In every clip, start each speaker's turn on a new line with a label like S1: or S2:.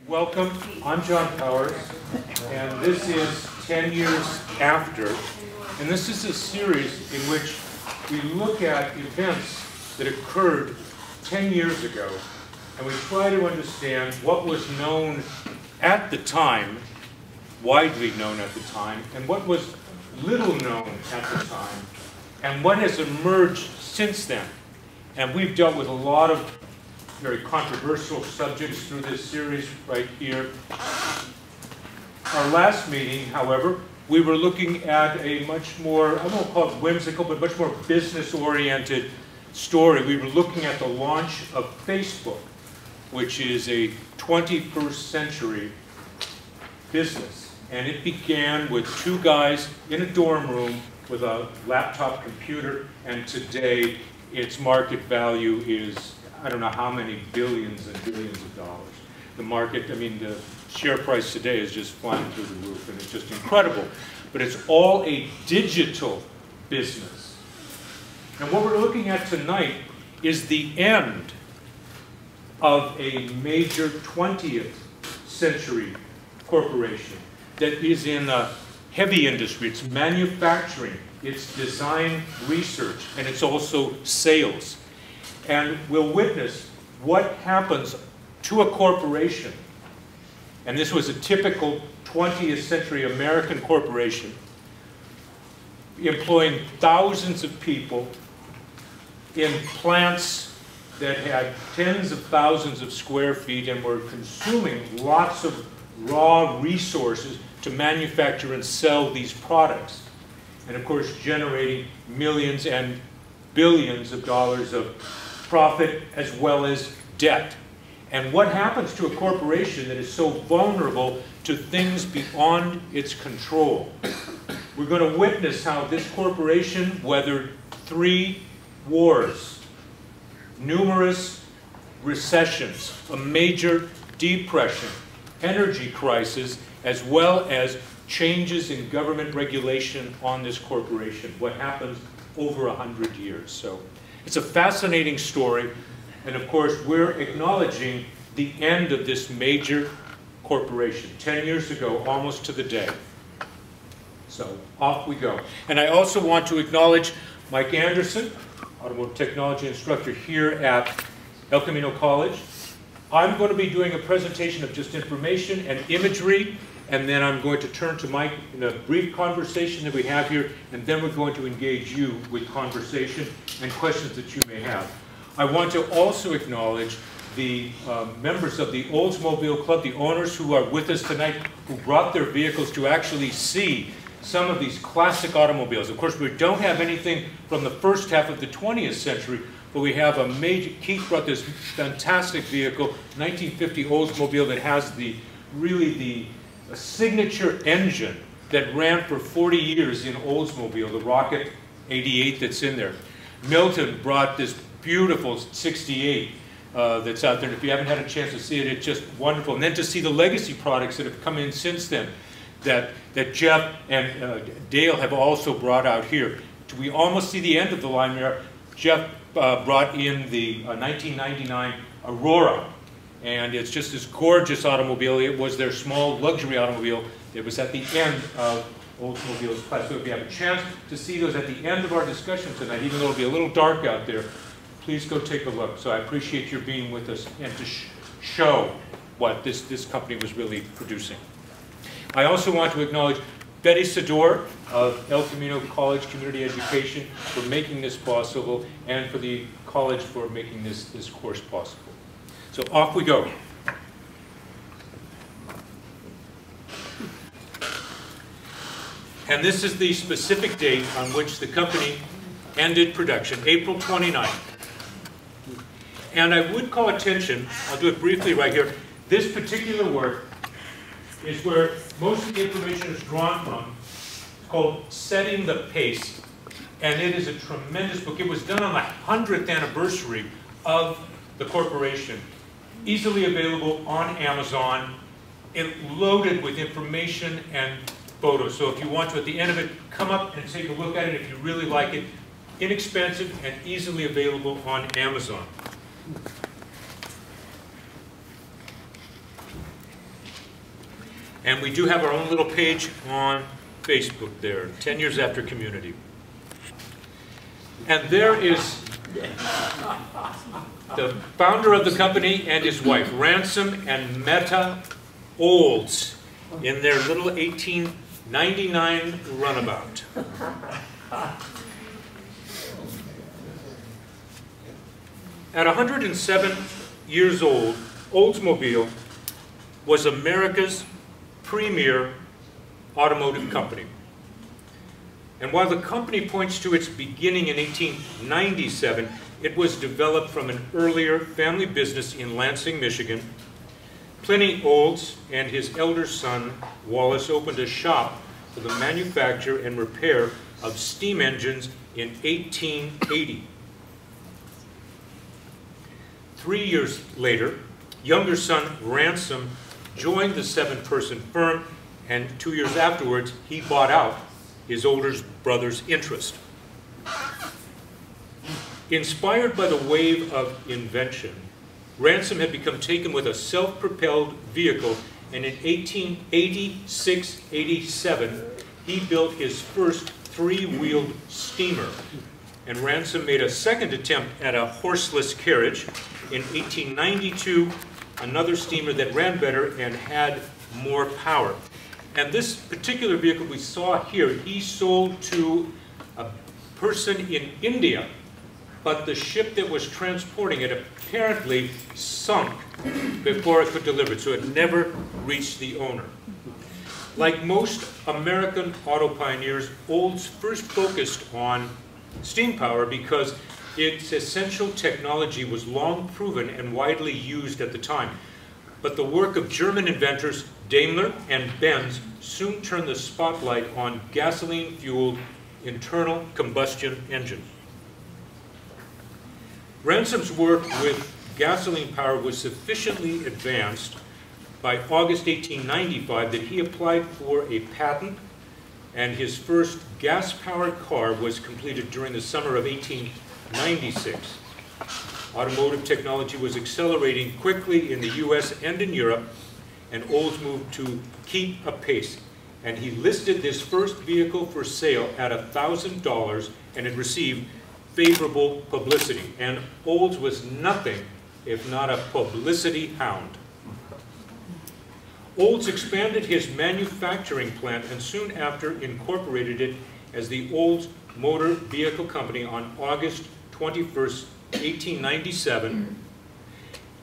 S1: Welcome, I'm John Powers, and this is 10 years after, and this is a series in which we look at events that occurred 10 years ago, and we try to understand what was known at the time, widely known at the time, and what was little known at the time, and what has emerged since then. And we've dealt with a lot of very controversial subjects through this series right here. Our last meeting, however, we were looking at a much more, I won't call it whimsical, but much more business-oriented story. We were looking at the launch of Facebook, which is a 21st century business. And it began with two guys in a dorm room with a laptop computer, and today its market value is, I don't know how many billions and billions of dollars. The market, I mean, the share price today is just flying through the roof, and it's just incredible. But it's all a digital business. And what we're looking at tonight is the end of a major 20th century corporation that is in a heavy industry. It's manufacturing, it's design research, and it's also sales. And we'll witness what happens to a corporation. And this was a typical 20th century American corporation, employing thousands of people in plants that had tens of thousands of square feet and were consuming lots of raw resources to manufacture and sell these products. And of course, generating millions and billions of dollars of profit as well as debt. And what happens to a corporation that is so vulnerable to things beyond its control? We're going to witness how this corporation weathered 3 wars, numerous recessions, a major depression, energy crisis, as well as changes in government regulation on this corporation, what happens over 100 years. So it's a fascinating story, and of course we're acknowledging the end of this major corporation 10 years ago, almost to the day. So off we go. And I also want to acknowledge Mike Anderson, automotive technology instructor here at El Camino College. I'm going to be doing a presentation of just information and imagery, and then I'm going to turn to Mike in a brief conversation that we have here, and then we're going to engage you with conversation and questions that you may have. I want to also acknowledge the members of the Oldsmobile Club, the owners who are with us tonight, who brought their vehicles to actually see some of these classic automobiles. Of course, we don't have anything from the first half of the 20th century, but we have a major, Keith brought this fantastic vehicle, 1950 Oldsmobile that has a signature engine that ran for 40 years in Oldsmobile, the Rocket 88 that's in there. Milton brought this beautiful 68 that's out there. And if you haven't had a chance to see it, it's just wonderful. And then to see the legacy products that have come in since then, that Jeff and Dale have also brought out here. We almost see the end of the line there. Jeff brought in the 1999 Aurora. And it's just this gorgeous automobile. It was their small luxury automobile. It was at the end of Oldsmobile's class. So if you have a chance to see those at the end of our discussion tonight, even though it'll be a little dark out there, please go take a look. So I appreciate your being with us and to show what this company was really producing. I also want to acknowledge Betty Sador of El Camino College Community Education for making this possible, and for the college for making this course possible. So off we go. And this is the specific date on which the company ended production, April 29th. And I would call attention, I'll do it briefly right here, this particular work is where most of the information is drawn from. It's called Setting the Pace, and it is a tremendous book. It was done on the 100th anniversary of the corporation. Easily available on Amazon, and loaded with information and photos. So if you want to, at the end of it, come up and take a look at it if you really like it. Inexpensive and easily available on Amazon. And we do have our own little page on Facebook there, 10 years after community. And there is the founder of the company and his wife, Ransom and Meta Olds, in their little 1899 runabout. At 107 years old, Oldsmobile was America's premier automotive company. And while the company points to its beginning in 1897, it was developed from an earlier family business in Lansing, Michigan. Pliny Olds and his elder son, Wallace, opened a shop for the manufacture and repair of steam engines in 1880. 3 years later, younger son Ransom joined the 7-person firm, and 2 years afterwards, he bought out his older brother's interest. Inspired by the wave of invention, Ransom had become taken with a self-propelled vehicle, and in 1886-87, he built his first 3-wheeled steamer. And Ransom made a second attempt at a horseless carriage. In 1892, another steamer that ran better and had more power. And this particular vehicle we saw here, he sold to a person in India, but the ship that was transporting it apparently sunk before it could deliver it, so it never reached the owner. Like most American auto pioneers, Olds first focused on steam power because its essential technology was long proven and widely used at the time. But the work of German inventors Daimler and Benz soon turned the spotlight on gasoline-fueled internal combustion engines. Ransom's work with gasoline power was sufficiently advanced by August 1895 that he applied for a patent, and his first gas-powered car was completed during the summer of 1896. Automotive technology was accelerating quickly in the US and in Europe, and Olds moved to keep apace. And he listed this first vehicle for sale at $1,000, and it received favorable publicity. And Olds was nothing if not a publicity hound. Olds expanded his manufacturing plant and soon after incorporated it as the Olds Motor Vehicle Company on August 21st, 1897.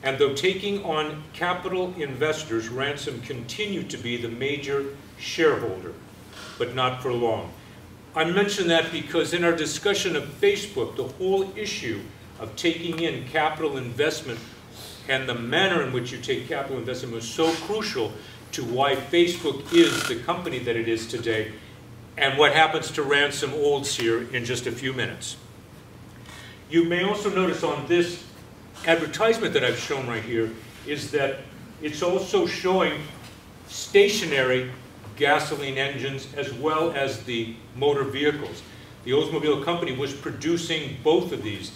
S1: And though taking on capital investors, Ransom continued to be the major shareholder, but not for long. I mention that because in our discussion of Facebook, the whole issue of taking in capital investment and the manner in which you take capital investment was so crucial to why Facebook is the company that it is today, and what happens to Ransom Olds here in just a few minutes. You may also notice on this advertisement that I've shown right here is that it's also showing stationary gasoline engines as well as the motor vehicles. The Oldsmobile company was producing both of these.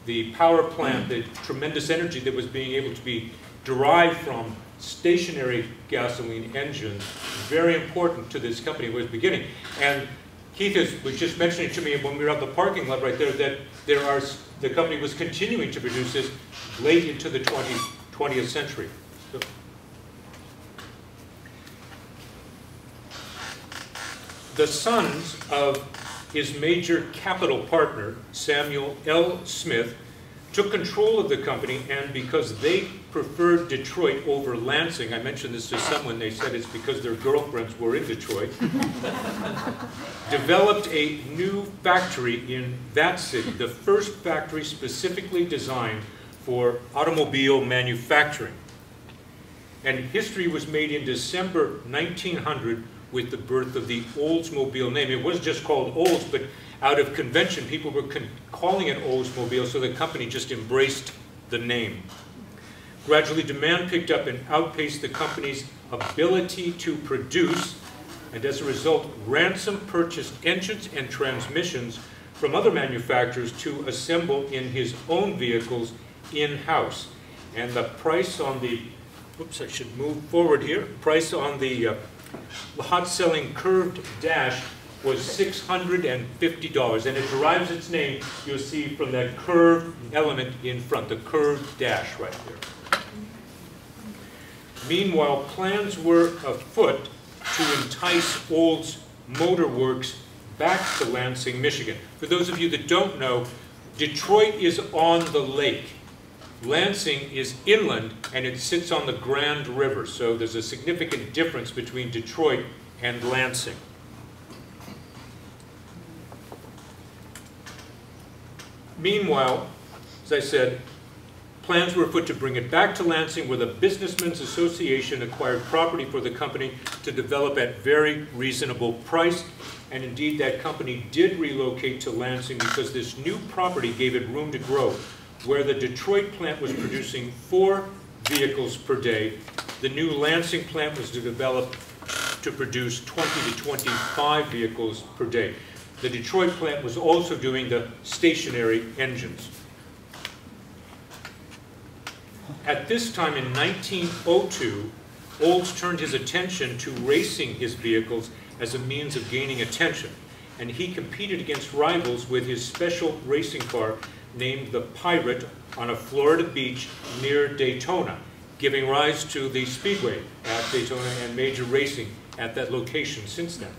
S1: The power plant, the tremendous energy that was being able to be derived from stationary gasoline engines, very important to this company at the beginning. And Keith was just mentioning to me when we were at the parking lot right there that the company was continuing to produce this late into the 20th century. So, the sons of his major capital partner, Samuel L. Smith, took control of the company, and because they preferred Detroit over Lansing, I mentioned this to someone, they said it's because their girlfriends were in Detroit, developed a new factory in that city, the first factory specifically designed for automobile manufacturing. And history was made in December 1900 with the birth of the Oldsmobile name. It was just called Olds, but out of convention, people were calling it Oldsmobile, so the company just embraced the name. Gradually, demand picked up and outpaced the company's ability to produce, and as a result, Ransom purchased engines and transmissions from other manufacturers to assemble in his own vehicles in-house. And the price on the Whoops, I should move forward here. Price on the hot-selling curved dash was $650, and it derives its name, you'll see, from that curved element in front, the curved dash right there. Meanwhile, plans were afoot to entice Olds Motor Works back to Lansing, Michigan. For those of you that don't know, Detroit is on the lake. Lansing is inland, and it sits on the Grand River, so there's a significant difference between Detroit and Lansing. Meanwhile, as I said, plans were afoot to bring it back to Lansing, where the Businessmen's Association acquired property for the company to develop at very reasonable price. And indeed, that company did relocate to Lansing because this new property gave it room to grow. Where the Detroit plant was producing 4 vehicles per day, the new Lansing plant was developed to produce 20 to 25 vehicles per day. The Detroit plant was also doing the stationary engines. At this time in 1902, Olds turned his attention to racing his vehicles as a means of gaining attention, and he competed against rivals with his special racing car named the Pirate on a Florida beach near Daytona, giving rise to the Speedway at Daytona and major racing at that location since then.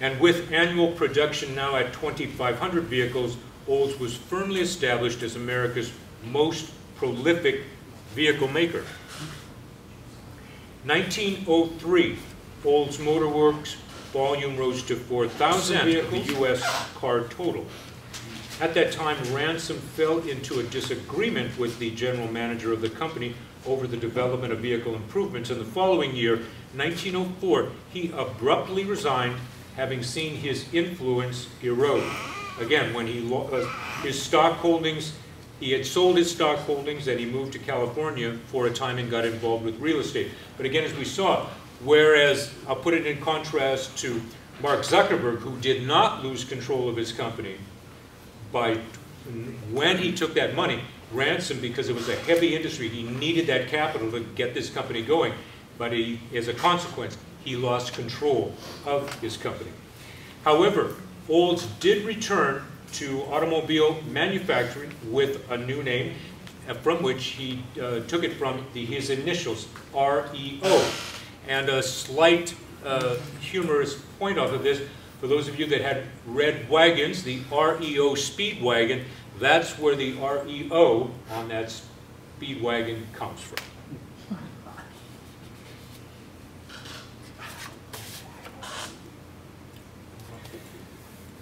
S1: And with annual production now at 2,500 vehicles, Olds was firmly established as America's most prolific vehicle maker. 1903, Olds Motor Works volume rose to 4,000 of the U.S. car total. At that time, Ransom fell into a disagreement with the general manager of the company over the development of vehicle improvements. In the following year, 1904, he abruptly resigned, having seen his influence erode. Again, when his stock holdings, he had sold his stock holdings and he moved to California for a time and got involved with real estate. But again, as we saw, whereas I'll put it in contrast to Mark Zuckerberg, who did not lose control of his company when he took that money, Ransom, because it was a heavy industry, he needed that capital to get this company going. But as a consequence, he lost control of his company. However, Olds did return to automobile manufacturing with a new name, from which he took it from his initials, REO. And a slight humorous point off of this, for those of you that had red wagons, the REO Speedwagon, that's where the REO on that Speedwagon comes from.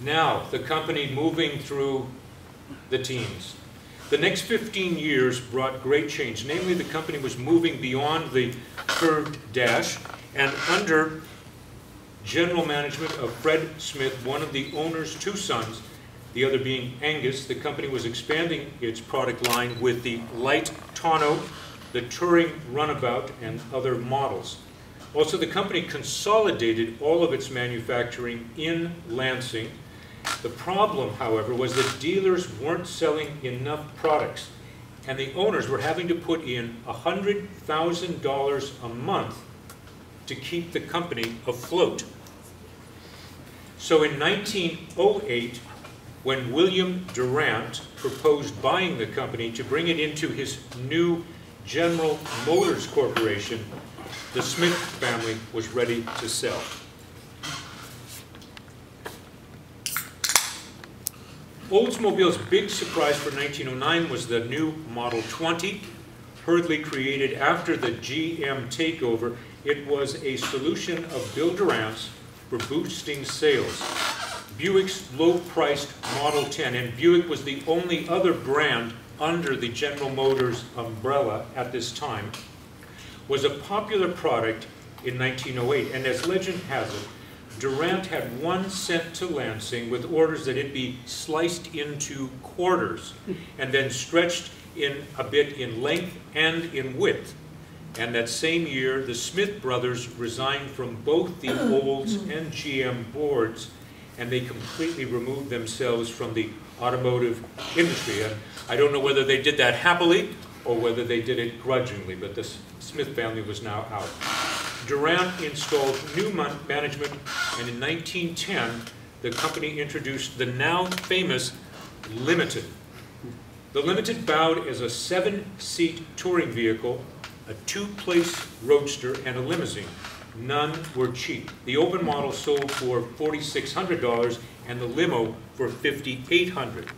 S1: Now, the company moving through the teens. The next 15 years brought great change. Namely, the company was moving beyond the curved dash, and under general management of Fred Smith, one of the owner's 2 sons, the other being Angus, the company was expanding its product line with the light tonneau, the touring runabout, and other models. Also, the company consolidated all of its manufacturing in Lansing. The problem, however, was that dealers weren't selling enough products, and the owners were having to put in $100,000 a month to keep the company afloat. So in 1908, when William Durant proposed buying the company to bring it into his new General Motors Corporation, the Smith family was ready to sell. Oldsmobile's big surprise for 1909 was the new Model 20, hurriedly created after the GM takeover. It was a solution of Bill Durant's for boosting sales. Buick's low-priced Model 10, and Buick was the only other brand under the General Motors umbrella at this time, was a popular product in 1908. And as legend has it, Durant had one sent to Lansing with orders that it be sliced into quarters and then stretched in a bit in length and in width. And that same year, the Smith brothers resigned from both the Olds and GM boards, and they completely removed themselves from the automotive industry. And I don't know whether they did that happily or whether they did it grudgingly, but the Smith family was now out. Durant installed new management, and in 1910, the company introduced the now famous Limited. The Limited bowed as a 7-seat touring vehicle, a 2-place roadster, and a limousine. None were cheap. The open model sold for $4,600 and the limo for $5,800.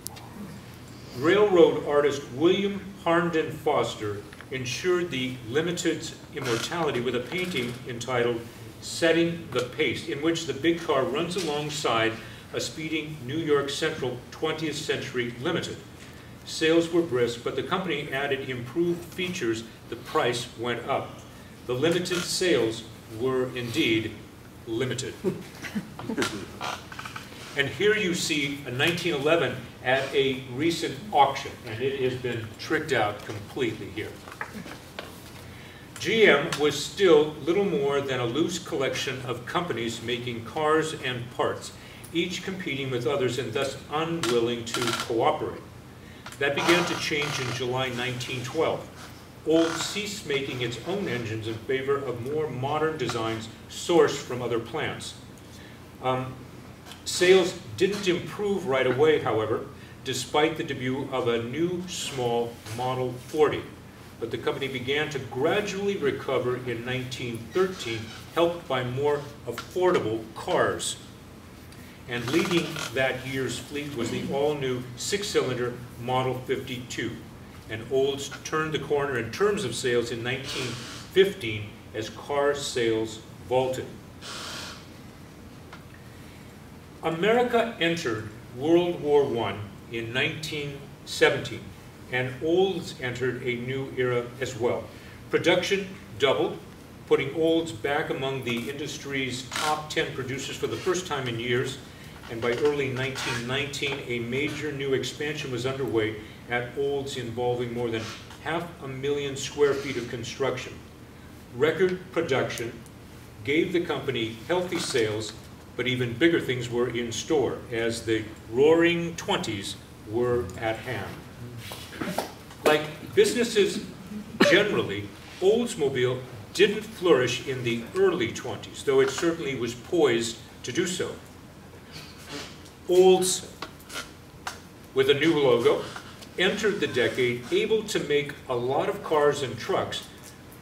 S1: Railroad artist William Harnden Foster ensured the Limited's immortality with a painting entitled Setting the Pace, in which the big car runs alongside a speeding New York Central 20th Century Limited. Sales were brisk, but the company added improved features. The price went up. The Limited sales were indeed limited. And here you see a 1911 at a recent auction, and it has been tricked out completely here. GM was still little more than a loose collection of companies making cars and parts, each competing with others and thus unwilling to cooperate. That began to change in July 1912. Olds ceased making its own engines in favor of more modern designs sourced from other plants. Sales didn't improve right away, however, despite the debut of a new small Model 40. But the company began to gradually recover in 1913, helped by more affordable cars. And leading that year's fleet was the all-new 6-cylinder Model 52. And Olds turned the corner in terms of sales in 1915 as car sales vaulted. America entered World War I in 1917, and Olds entered a new era as well. Production doubled, putting Olds back among the industry's top 10 producers for the first time in years, and by early 1919, a major new expansion was underway at Olds involving more than 500,000 square feet of construction. Record production gave the company healthy sales, but even bigger things were in store as the roaring 20s were at hand. Like businesses generally, Oldsmobile didn't flourish in the early 20s, though it certainly was poised to do so. Olds, with a new logo, entered the decade able to make a lot of cars and trucks,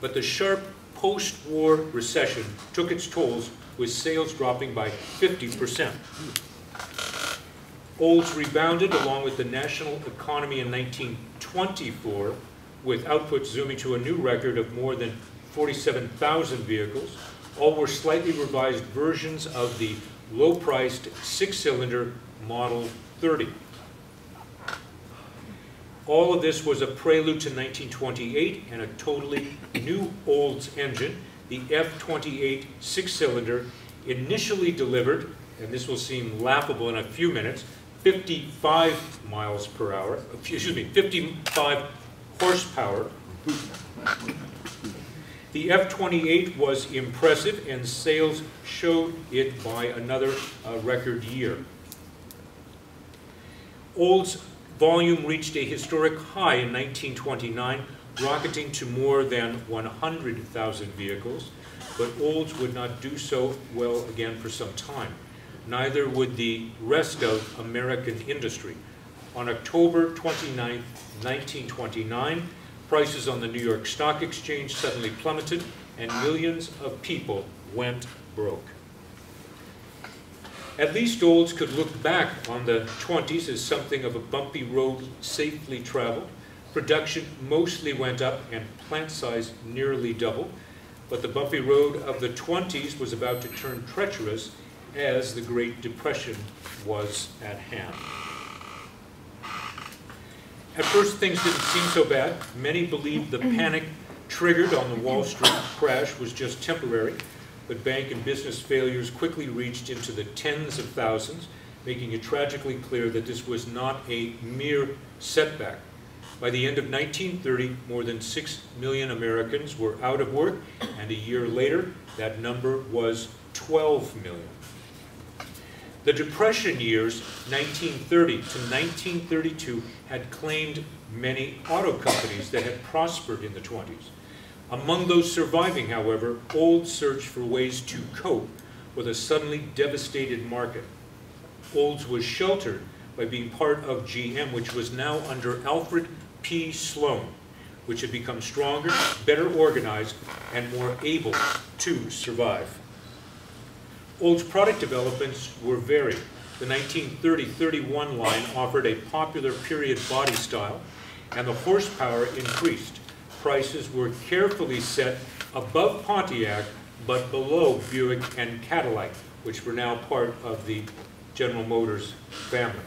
S1: but the sharp post-war recession took its tolls, with sales dropping by 50%. Olds rebounded along with the national economy in 1924, with output zooming to a new record of more than 47,000 vehicles. All were slightly revised versions of the low-priced 6-cylinder Model 30. All of this was a prelude to 1928 and a totally new Olds engine, the F28 6-cylinder, initially delivered, and this will seem laughable in a few minutes, 55 miles per hour, 55 horsepower. The F28 was impressive, and sales showed it by another record year. Olds' volume reached a historic high in 1929, rocketing to more than 100,000 vehicles, but Olds would not do so well again for some time. Neither would the rest of American industry. On October 29, 1929, prices on the New York Stock Exchange suddenly plummeted, and millions of people went broke. At least Olds could look back on the 20s as something of a bumpy road safely traveled. Production mostly went up and plant size nearly doubled, but the bumpy road of the 20s was about to turn treacherous as the Great Depression was at hand. At first, things didn't seem so bad. Many believed the panic triggered on the Wall Street crash was just temporary, but bank and business failures quickly reached into the tens of thousands, making it tragically clear that this was not a mere setback. By the end of 1930, more than 6 million Americans were out of work, and a year later, that number was 12 million. The Depression years, 1930 to 1932, had claimed many auto companies that had prospered in the 20s. Among those surviving, however, Olds searched for ways to cope with a suddenly devastated market. Olds was sheltered by being part of GM, which was now under Alfred P. Sloan, which had become stronger, better organized, and more able to survive. Olds' product developments were varied. The 1930-31 line offered a popular period body style, and the horsepower increased. Prices were carefully set above Pontiac, but below Buick and Cadillac, which were now part of the General Motors family.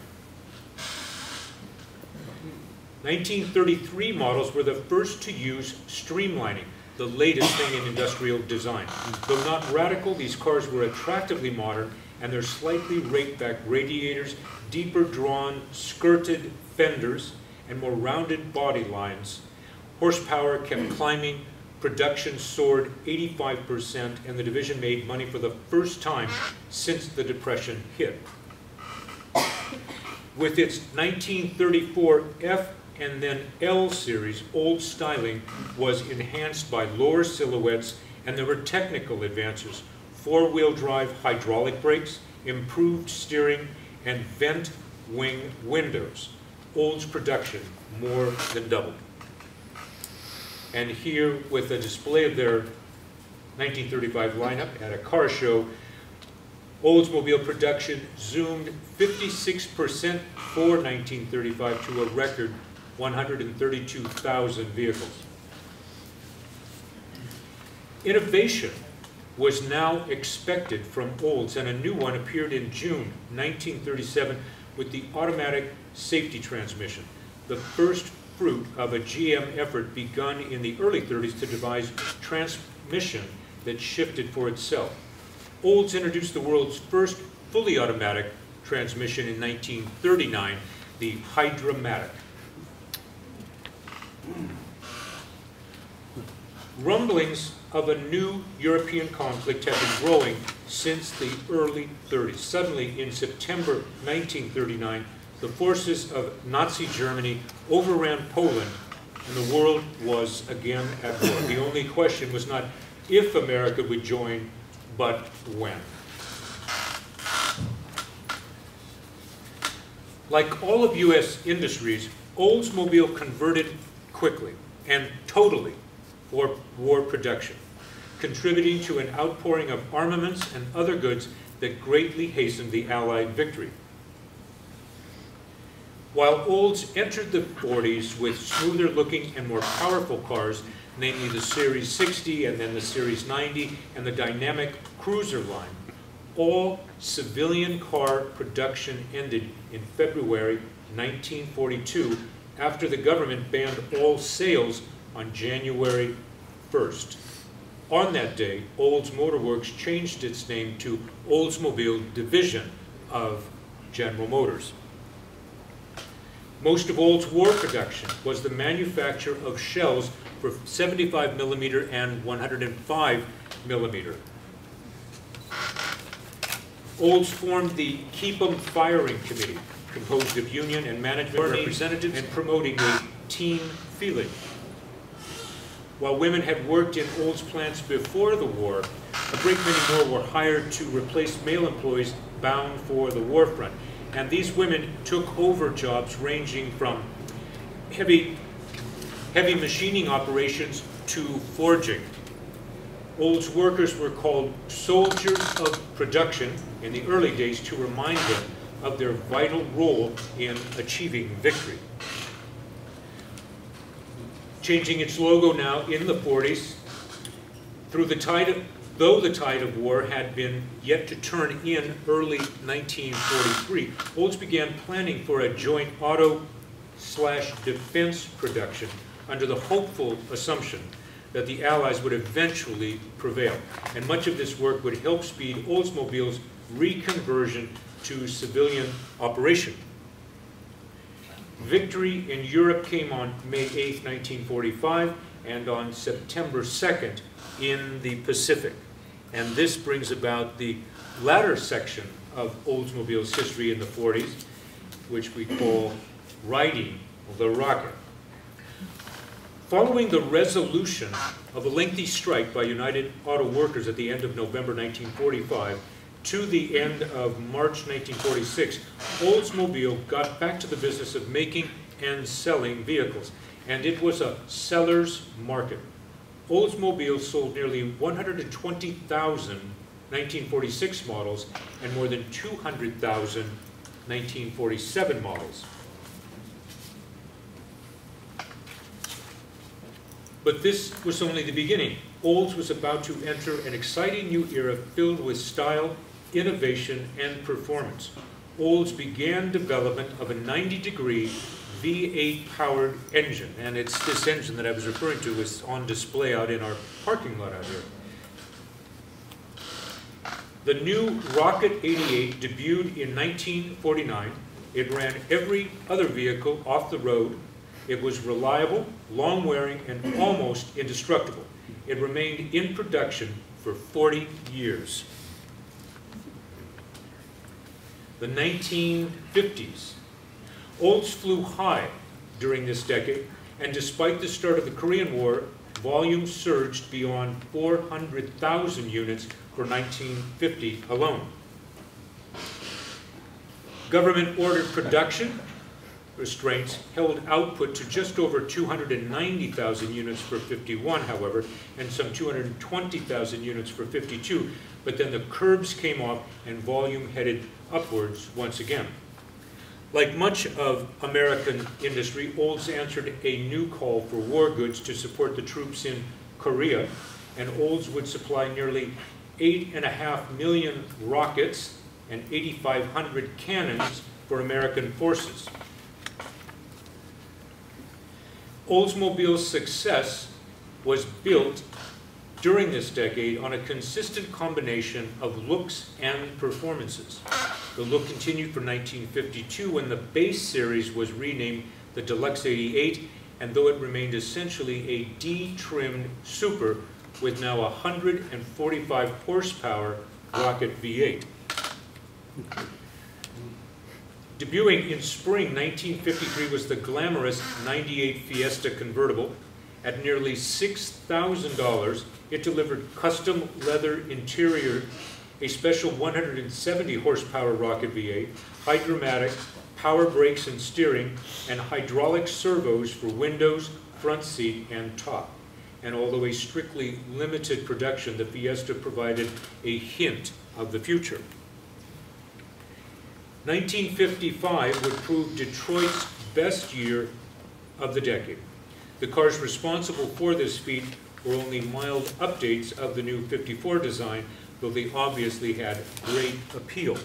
S1: 1933 models were the first to use streamlining, the latest thing in industrial design. Though not radical, these cars were attractively modern, and their slightly raked-back radiators, deeper drawn, skirted fenders, and more rounded body lines. Horsepower kept climbing, production soared 85%, and the division made money for the first time since the Depression hit. With its 1934 F and then L series, Olds styling was enhanced by lower silhouettes, and there were technical advances: four-wheel drive hydraulic brakes, improved steering, and vent wing windows. Olds' production more than doubled. And here, with a display of their 1935 lineup at a car show, Oldsmobile production zoomed 56% for 1935 to a record 132,000 vehicles. Innovation was now expected from Olds, and a new one appeared in June 1937 with the automatic safety transmission, the first fruit of a GM effort begun in the early 30s to devise transmission that shifted for itself. Olds introduced the world's first fully automatic transmission in 1939, the Hydramatic. Rumblings of a new European conflict had been growing since the early 30s. Suddenly, in September 1939, the forces of Nazi Germany overran Poland, and the world was again at war. The only question was not if America would join, but when. Like all of U.S. industries, Oldsmobile converted quickly and totally for war production, contributing to an outpouring of armaments and other goods that greatly hastened the Allied victory. While Olds entered the 40s with smoother looking and more powerful cars, namely the Series 60 and then the Series 90 and the dynamic cruiser line, all civilian car production ended in February 1942 after the government banned all sales on January 1st. On that day, Olds Motor Works changed its name to Oldsmobile Division of General Motors. Most of Olds' war production was the manufacture of shells for 75mm and 105mm. Olds formed the Keep 'em Firing Committee, composed of union and management representatives, and promoting a team feeling. While women had worked in Olds plants before the war, a great many more were hired to replace male employees bound for the war front. And these women took over jobs ranging from heavy machining operations to forging. Olds workers were called soldiers of production in the early days to remind them of their vital role in achieving victory. Changing its logo now in the 40s, though the tide of war had been yet to turn in early 1943, Olds began planning for a joint auto/defense production under the hopeful assumption that the Allies would eventually prevail. And much of this work would help speed Oldsmobile's reconversion to civilian operation. Victory in Europe came on May 8, 1945, and on September 2nd in the Pacific. And this brings about the latter section of Oldsmobile's history in the 40s, which we call riding the rocket. Following the resolution of a lengthy strike by United Auto Workers at the end of November 1945 to the end of March 1946, Oldsmobile got back to the business of making and selling vehicles, and it was a seller's market. Oldsmobile sold nearly 120,000 1946 models and more than 200,000 1947 models. But this was only the beginning. Olds was about to enter an exciting new era filled with style, innovation, and performance. Olds began development of a 90-degree V8 powered engine, and it's this engine that I was referring to is on display out in our parking lot out here. The new Rocket 88 debuted in 1949. It ran every other vehicle off the road. It was reliable, long-wearing, and almost indestructible. It remained in production for 40 years. The 1950s. Olds flew high during this decade, and despite the start of the Korean War, volume surged beyond 400,000 units for 1950 alone. Government-ordered production restraints held output to just over 290,000 units for 51, however, and some 220,000 units for 52, but then the curbs came off and volume headed upwards once again. Like much of American industry, Olds answered a new call for war goods to support the troops in Korea, and Olds would supply nearly 8.5 million rockets and 8,500 cannons for American forces. Oldsmobile's success was built during this decade on a consistent combination of looks and performances. The look continued for 1952 when the base series was renamed the Deluxe 88, and though it remained essentially a D-trimmed Super with now 145 horsepower Rocket V8. Debuting in spring 1953 was the glamorous 98 Fiesta convertible. At nearly $6,000, it delivered custom leather interior, a special 170 horsepower Rocket V8, Hydra-Matic, power brakes and steering, and hydraulic servos for windows, front seat, and top. And although a strictly limited production, the Fiesta provided a hint of the future. 1955 would prove Detroit's best year of the decade. The cars responsible for this feat were only mild updates of the new 54 design, though they obviously had great appeal.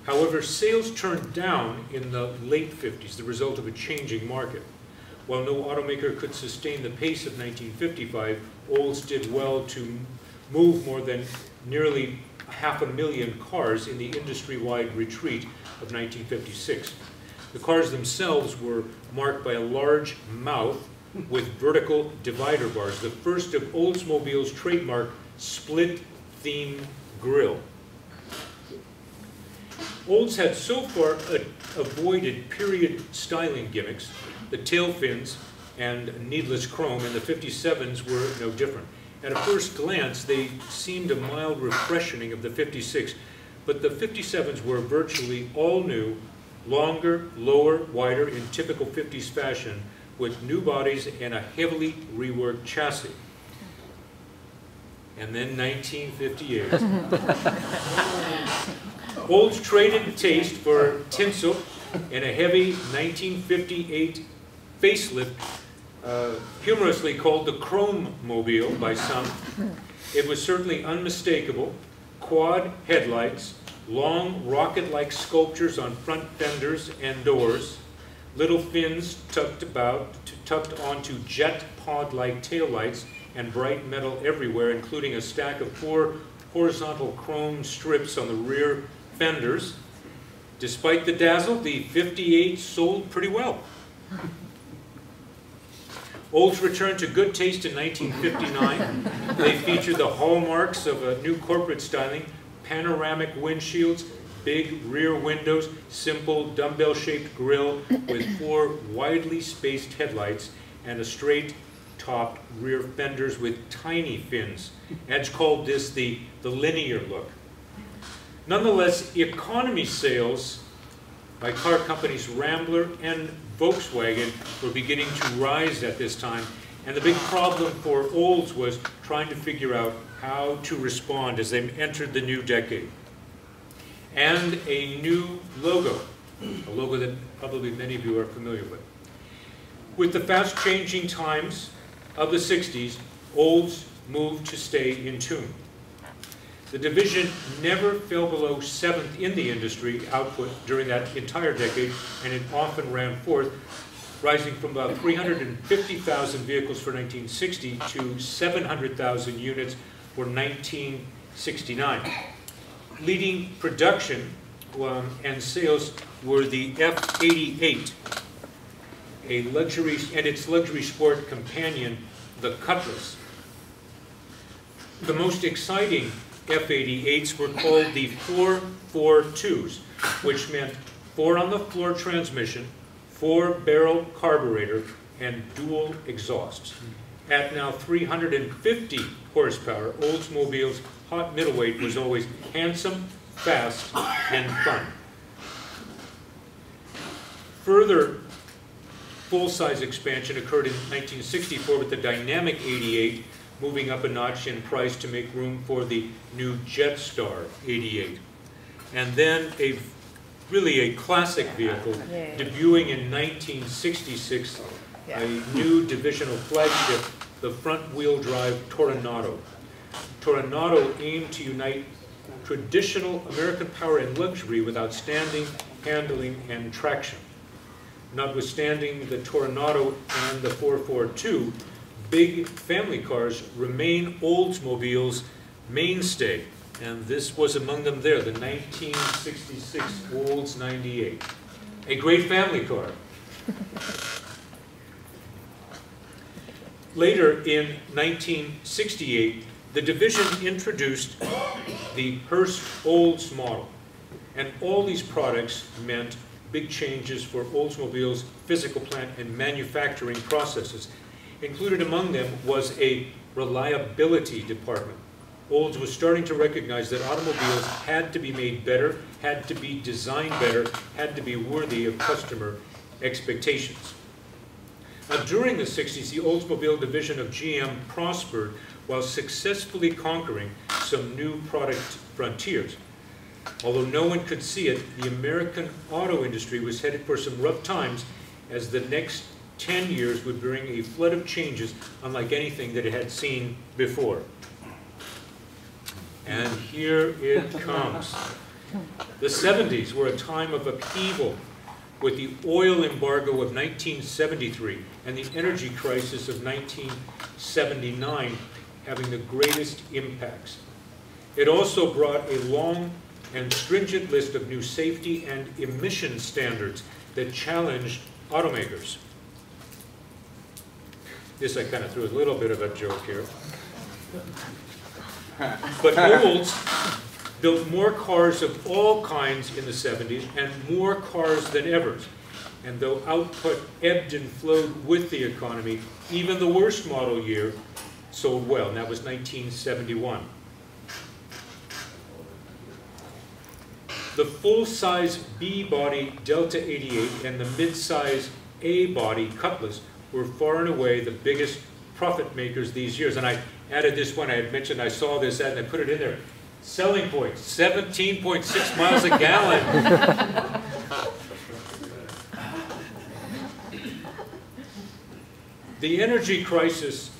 S1: However, sales turned down in the late 50s, the result of a changing market. While no automaker could sustain the pace of 1955, Olds did well to move more than nearly 500,000 cars in the industry-wide retreat of 1956. The cars themselves were marked by a large mouth with vertical divider bars, the first of Oldsmobile's trademark split theme grille. Olds had so far avoided period styling gimmicks. The tail fins and needless chrome, and the 57s were no different. At a first glance, they seemed a mild refreshening of the 56, but the 57s were virtually all new, longer, lower, wider in typical 50s fashion, with new bodies and a heavily reworked chassis. And then 1958. Olds traded taste for tinsel in a heavy 1958 facelift, humorously called the Chrome Mobile by some. It was certainly unmistakable. Quad headlights, long rocket-like sculptures on front fenders and doors, little fins tucked onto jet pod-like taillights, and bright metal everywhere, including a stack of 4 horizontal chrome strips on the rear fenders. Despite the dazzle, the 58 sold pretty well. Olds returned to good taste in 1959. They featured the hallmarks of a new corporate styling: panoramic windshields, big rear windows, simple dumbbell-shaped grille with 4 widely spaced headlights, and a straight-topped rear fenders with tiny fins. Edge called this the linear look. Nonetheless, economy sales by car companies Rambler and Volkswagen were beginning to rise at this time, and the big problem for Olds was trying to figure out how to respond as they entered the new decade. And a new logo, a logo that probably many of you are familiar with. With the fast-changing times of the 60s, Olds moved to stay in tune. The division never fell below 7th in the industry output during that entire decade, and it often ran fourth, rising from about 350,000 vehicles for 1960 to 700,000 units for 1969. Leading production and sales were the F88, a luxury, and its luxury sport companion, the Cutlass. The most exciting F88s were called the 442s, which meant 4-on-the-floor transmission, 4-barrel carburetor, and dual exhausts. At now 350 horsepower, Oldsmobile's hot middleweight was always handsome, fast, and fun. Further full-size expansion occurred in 1964 with the Dynamic 88, moving up a notch in price to make room for the new Jetstar 88. And then really a classic vehicle, debuting in 1966, a new divisional flagship, the front-wheel drive Toronado. Toronado aimed to unite traditional American power and luxury with outstanding handling and traction. Notwithstanding the Toronado and the 442, big family cars remain Oldsmobile's mainstay, and this was among them there, the 1966 Olds 98. A great family car. Later in 1968, the division introduced the Hurst Olds model, and all these products meant big changes for Oldsmobile's physical plant and manufacturing processes. Included among them was a reliability department. Olds was starting to recognize that automobiles had to be made better, had to be designed better, had to be worthy of customer expectations. Now, during the 60s, the Oldsmobile division of GM prospered while successfully conquering some new product frontiers. Although no one could see it, the American auto industry was headed for some rough times, as the next 10 years would bring a flood of changes unlike anything that it had seen before. And here it comes. The 70s were a time of upheaval, with the oil embargo of 1973 and the energy crisis of 1979 having the greatest impacts. It also brought a long and stringent list of new safety and emission standards that challenged automakers. This I kind of threw a little bit of a joke here. But Olds built more cars of all kinds in the 70s and more cars than ever. And though output ebbed and flowed with the economy, even the worst model year sold well, and that was 1971. The full-size B-body Delta 88 and the mid-size A-body Cutlass were far and away the biggest profit makers these years. And I added this one. I had mentioned I saw this ad and I put it in there. Selling point, 17.6 miles a gallon. The energy crisis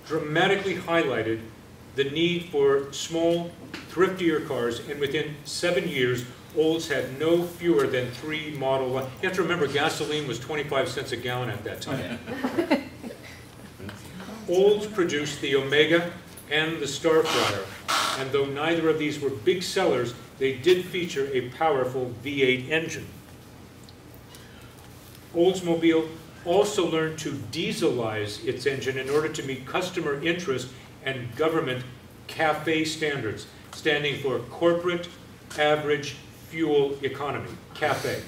S1: dramatically highlighted the need for small, thriftier cars, and within 7 years, Olds had no fewer than 3 Model 1. You have to remember, gasoline was 25 cents a gallon at that time. Olds produced the Omega and the Starflyer, and though neither of these were big sellers, they did feature a powerful V8 engine. Oldsmobile also learned to dieselize its engine in order to meet customer interest and government CAFE standards, standing for Corporate Average Fuel Economy, CAFE.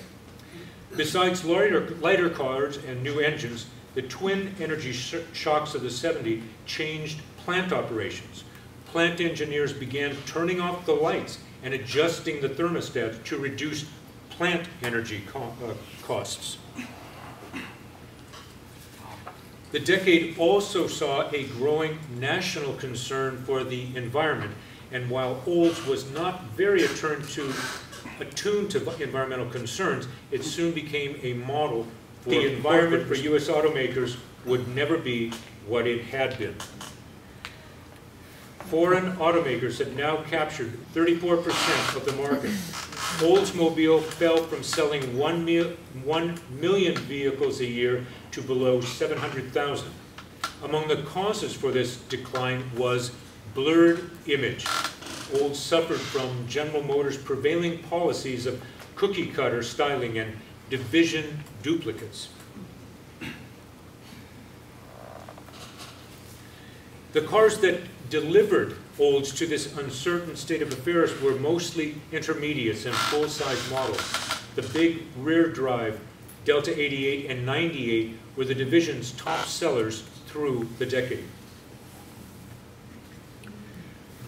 S1: Besides lighter cars and new engines, The twin energy shocks of the 70s changed plant operations. Plant engineers began turning off the lights and adjusting the thermostat to reduce plant energy costs. The decade also saw a growing national concern for the environment, and while Olds was not very attuned to environmental concerns, it soon became a model for the environment for U.S. automakers would never be what it had been. Foreign automakers have now captured 34% of the market. Oldsmobile fell from selling 1 million vehicles a year to below 700,000. Among the causes for this decline was blurred image. Olds suffered from General Motors' prevailing policies of cookie-cutter styling and division duplicates. The cars that delivered Olds to this uncertain state of affairs were mostly intermediates and full-size models. The big rear-drive Delta 88 and 98 were the division's top sellers through the decade.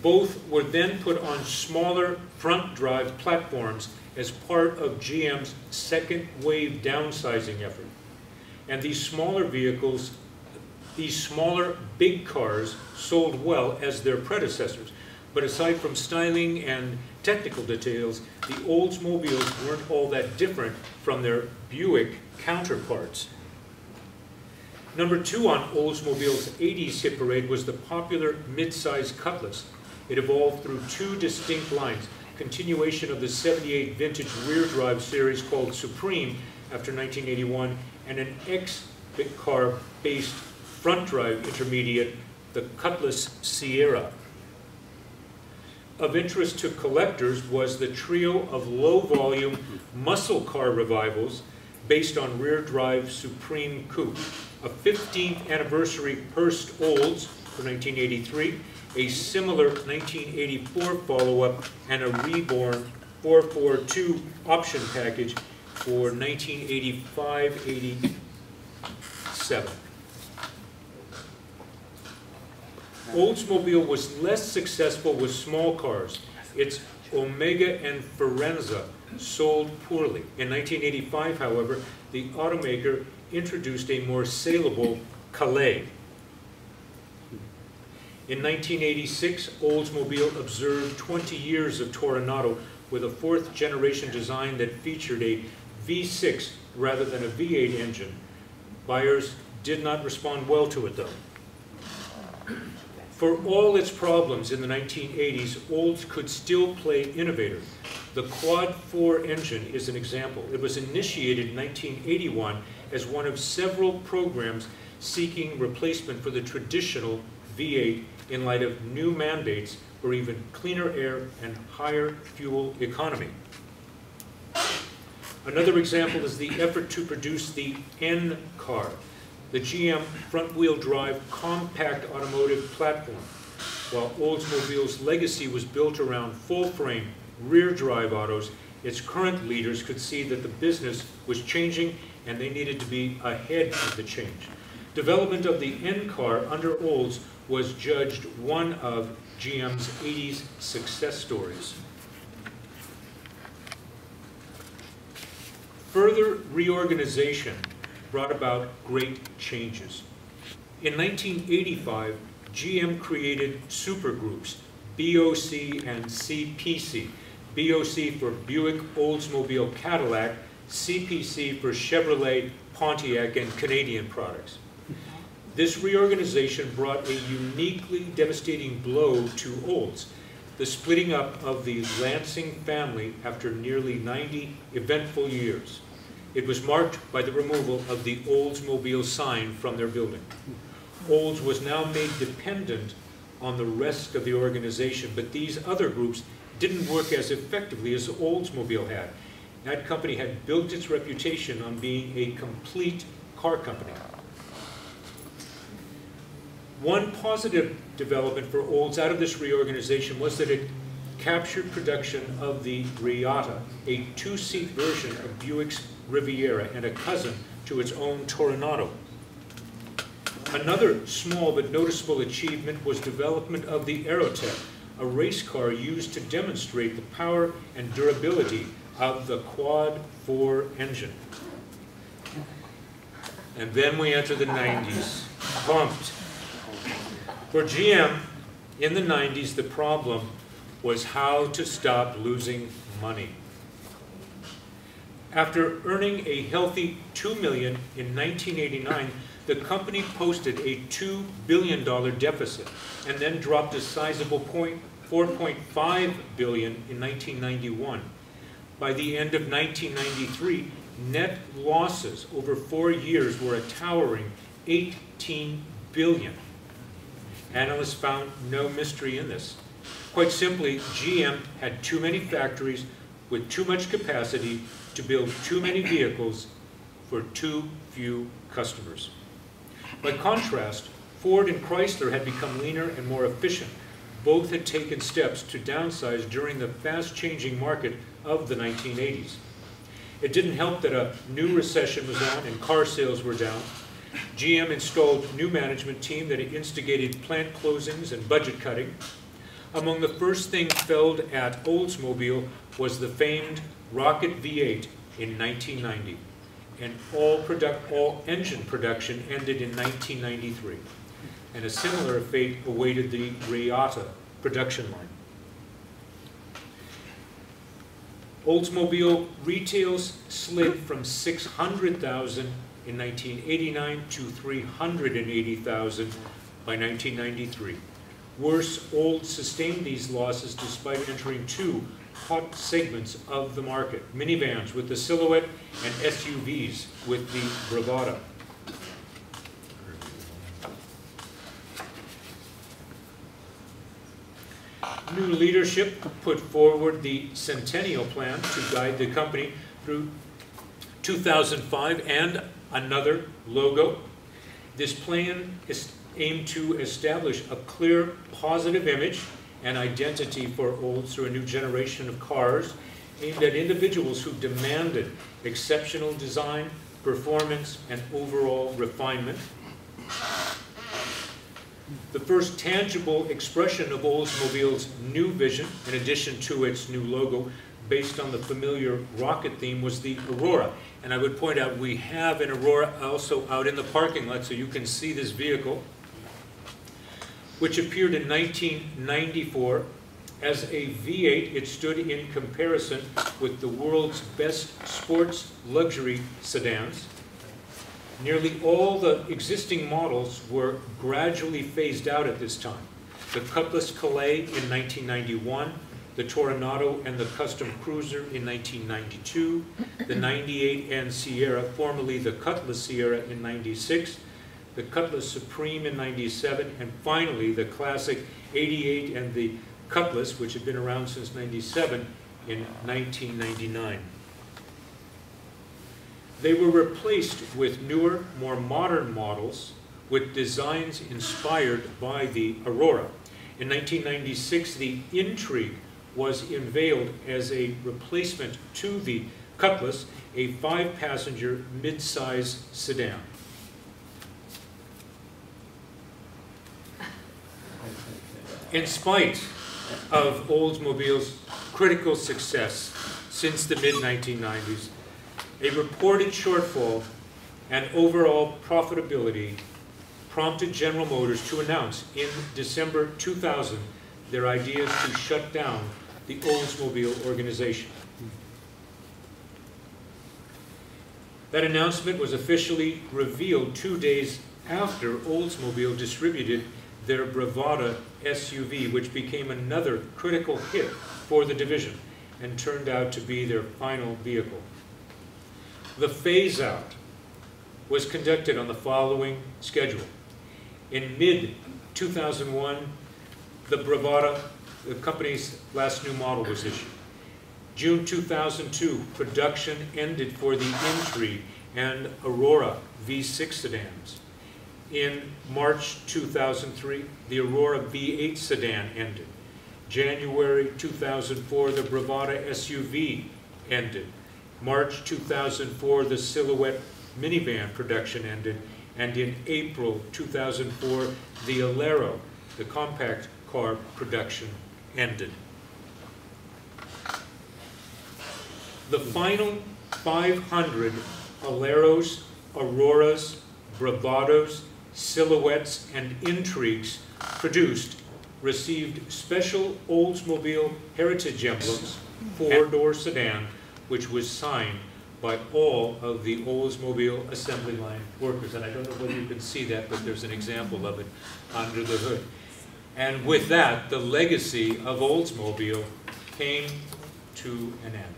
S1: Both were then put on smaller front-drive platforms as part of GM's second wave downsizing effort. And these smaller vehicles, these smaller big cars, sold well as their predecessors. But aside from styling and technical details, the Oldsmobiles weren't all that different from their Buick counterparts. Number 2 on Oldsmobile's 80s hit parade was the popular mid-size Cutlass. It evolved through 2 distinct lines, continuation of the 78 vintage rear drive series called Supreme after 1981, and an X-car based front drive intermediate, the Cutlass Sierra. Of interest to collectors was the trio of low-volume muscle car revivals based on rear-drive Supreme Coupe, a 15th anniversary Hurst Olds for 1983, a similar 1984 follow-up, and a reborn 442 option package for 1985-87. Oldsmobile was less successful with small cars. Its Omega and Firenze sold poorly. In 1985, however, the automaker introduced a more saleable Calais. In 1986, Oldsmobile observed 20 years of Toronado with a 4th generation design that featured a V6 rather than a V8 engine. Buyers did not respond well to it, though. For all its problems in the 1980s, Olds could still play innovator. The Quad 4 engine is an example. It was initiated in 1981 as one of several programs seeking replacement for the traditional V8 in light of new mandates for even cleaner air and higher fuel economy. Another example is the effort to produce the N car, the GM front-wheel drive compact automotive platform. While Oldsmobile's legacy was built around full-frame rear-drive autos, its current leaders could see that the business was changing and they needed to be ahead of the change. Development of the N car under Olds was judged one of GM's 80s success stories. Further reorganization brought about great changes. In 1985, GM created supergroups, BOC and CPC. BOC for Buick, Oldsmobile, Cadillac, CPC for Chevrolet, Pontiac, and Canadian products. This reorganization brought a uniquely devastating blow to Olds, the splitting up of the Lansing family after nearly 90 eventful years. It was marked by the removal of the Oldsmobile sign from their building. Olds was now made dependent on the rest of the organization, but these other groups didn't work as effectively as Oldsmobile had. That company had built its reputation on being a complete car company. One positive development for Olds out of this reorganization was that it captured production of the Reatta, a 2-seat version of Buick's Riviera and a cousin to its own Toronado. Another small but noticeable achievement was development of the Aerotech, a race car used to demonstrate the power and durability of the Quad 4 engine. And then we enter the 90s, pumped. For GM, in the 90s, the problem was how to stop losing money. After earning a healthy $2 million in 1989, the company posted a $2 billion deficit and then dropped a sizable $4.5 billion in 1991. By the end of 1993, net losses over 4 years were a towering $18 billion. Analysts found no mystery in this. Quite simply, GM had too many factories with too much capacity to build too many vehicles for too few customers. By contrast, Ford and Chrysler had become leaner and more efficient. Both had taken steps to downsize during the fast-changing market of the 1980s. It didn't help that a new recession was on and car sales were down. GM installed a new management team that instigated plant closings and budget cutting. Among the first things felled at Oldsmobile was the famed Rocket V8 in 1990, and all engine production ended in 1993, and a similar fate awaited the Rayata production line. Oldsmobile retails slid from 600,000 in 1989 to 380,000 by 1993. Worse, Olds sustained these losses despite entering two hot segments of the market: minivans with the Silhouette and SUVs with the Bravada. New leadership put forward the Centennial Plan to guide the company through 2005 and another logo. This plan is aimed to establish a clear, positive image and identity for Olds through a new generation of cars aimed at individuals who demanded exceptional design, performance, and overall refinement. The first tangible expression of Oldsmobile's new vision, in addition to its new logo, based on the familiar rocket theme, was the Aurora. And I would point out we have an Aurora also out in the parking lot, so you can see this vehicle, which appeared in 1994. As a V8, it stood in comparison with the world's best sports luxury sedans. Nearly all the existing models were gradually phased out at this time. The Cutlass Calais in 1991, the Toronado and the Custom Cruiser in 1992, the 98 and Sierra, formerly the Cutlass Sierra, in 96, the Cutlass Supreme in 97, and finally the classic 88 and the Cutlass, which had been around since 97, in 1999. They were replaced with newer, more modern models with designs inspired by the Aurora. In 1996, the Intrigue was unveiled as a replacement to the Cutlass, a 5-passenger mid-size sedan. In spite of Oldsmobile's critical success since the mid-1990s, a reported shortfall and overall profitability prompted General Motors to announce in December 2000 their ideas to shut down the Oldsmobile organization. That announcement was officially revealed 2 days after Oldsmobile distributed their Bravada SUV, which became another critical hit for the division and turned out to be their final vehicle. The phase-out was conducted on the following schedule. In mid-2001, the Bravada, the company's last new model, was issued. June 2002, production ended for the Intrigue and Aurora V6 sedans. In March 2003, the Aurora V8 sedan ended. January 2004, the Bravada SUV ended. March 2004, the Silhouette minivan production ended. and in April 2004, the Alero, the compact car production, ended. The final 500 Aleros, Auroras, Bravados, Silhouettes, and Intrigues produced received special Oldsmobile heritage emblems, four-door sedan, which was signed by all of the Oldsmobile assembly line workers. And I don't know whether you can see that, but there's an example of it under the hood. And with that, the legacy of Oldsmobile came to an end.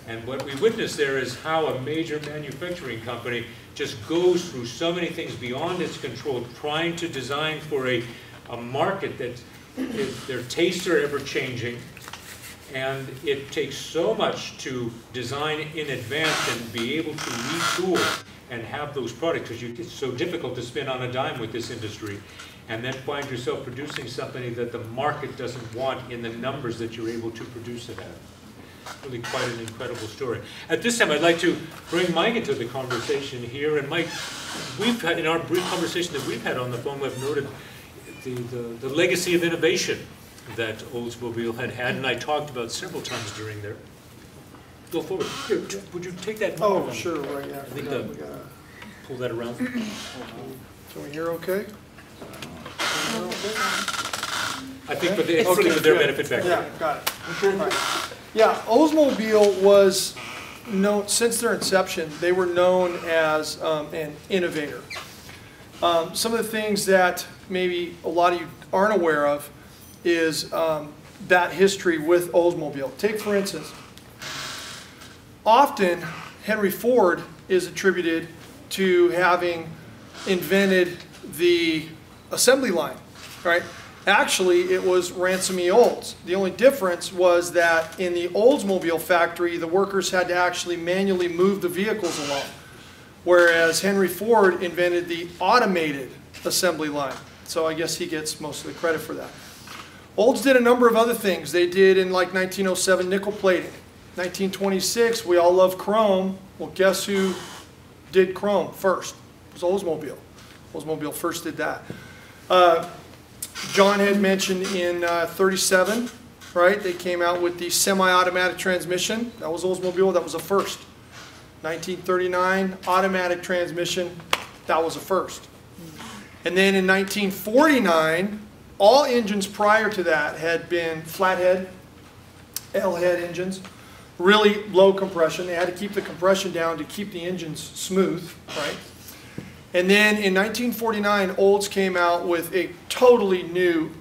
S1: And what we witnessed there is how a major manufacturing company just goes through so many things beyond its control, trying to design for a market that their tastes are ever changing. And it takes so much to design in advance and be able to retool and have those products, because it's so difficult to spin on a dime with this industry, and then find yourself producing something that the market doesn't want in the numbers that you're able to produce it at. Really quite an incredible story. At this time, I'd like to bring Mike into the conversation here. And Mike, we've had, in our brief conversation that we've had on the phone, we've noted the legacy of innovation that Oldsmobile had, and I talked about several times during there. Go forward. Here, would you take that?
S2: Oh, sure, right, yeah.
S1: I think pull that around.
S2: Can we hear okay?
S1: I think for their benefit back
S2: there. Yeah, got it. Right. Yeah, Oldsmobile was known, since their inception, they were known as an innovator. Some of the things that maybe a lot of you aren't aware of is that history with Oldsmobile. Take, for instance, often Henry Ford is attributed to having invented the assembly line, right? Actually, it was Ransom E. Olds. The only difference was that in the Oldsmobile factory, the workers had to actually manually move the vehicles along, whereas Henry Ford invented the automated assembly line. So I guess he gets most of the credit for that. Olds did a number of other things. They did in like 1907 nickel plating. 1926, we all love chrome. Well, guess who did chrome first? It was Oldsmobile. Oldsmobile first did that. John had mentioned in 37, right? They came out with the semi-automatic transmission. That was Oldsmobile. That was a first. 1939, automatic transmission. That was a first. And then in 1949, all engines prior to that had been flathead, L-head engines, really low compression. They had to keep the compression down to keep the engines smooth, right? And then in 1949, Olds came out with a totally new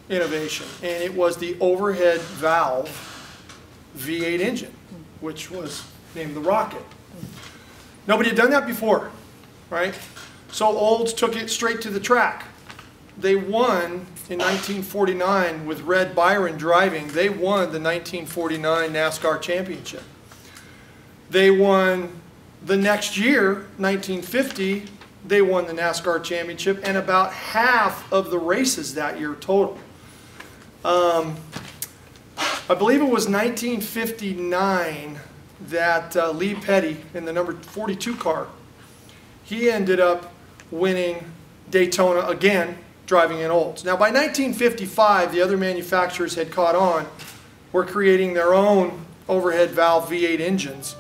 S2: innovation, and it was the overhead valve V8 engine, which was named the Rocket. Nobody had done that before, right? So Olds took it straight to the track. They won in 1949 with Red Byron driving. They won the 1949 NASCAR championship. They won the next year, 1950, they won the NASCAR championship and about half of the races that year total. I believe it was 1959 that Lee Petty in the number 42 car, he ended up winning Daytona again, driving in Olds. Now by 1955, the other manufacturers had caught on, were creating their own overhead valve V8 engines,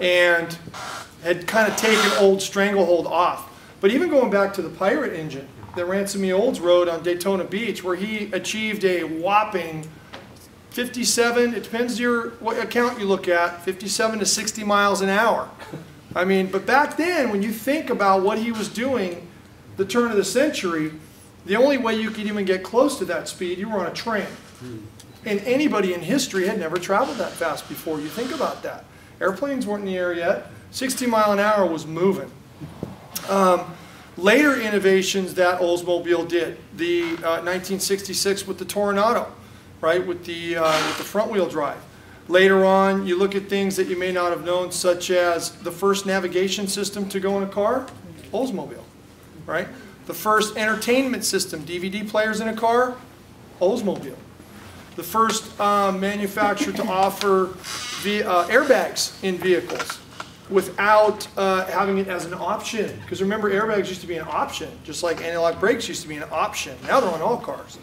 S2: and had kind of taken Olds' stranglehold off. But even going back to the Pirate engine that Ransom E. Olds rode on Daytona Beach, where he achieved a whopping 57, it depends what account you look at, 57 to 60 miles an hour. I mean, but back then, when you think about what he was doing, the turn of the century, the only way you could even get close to that speed, you were on a train. And anybody in history had never traveled that fast before. You think about that. Airplanes weren't in the air yet. 60 mile an hour was moving. Later innovations that Oldsmobile did, the 1966 with the Toronado, right, with the front wheel drive. Later on, you look at things that you may not have known, such as the first navigation system to go in a car, Oldsmobile, right? The first entertainment system, DVD players in a car, Oldsmobile. The first manufacturer to offer airbags in vehicles, without having it as an option. Because remember, airbags used to be an option, just like anti-lock brakes used to be an option. Now they're on all cars.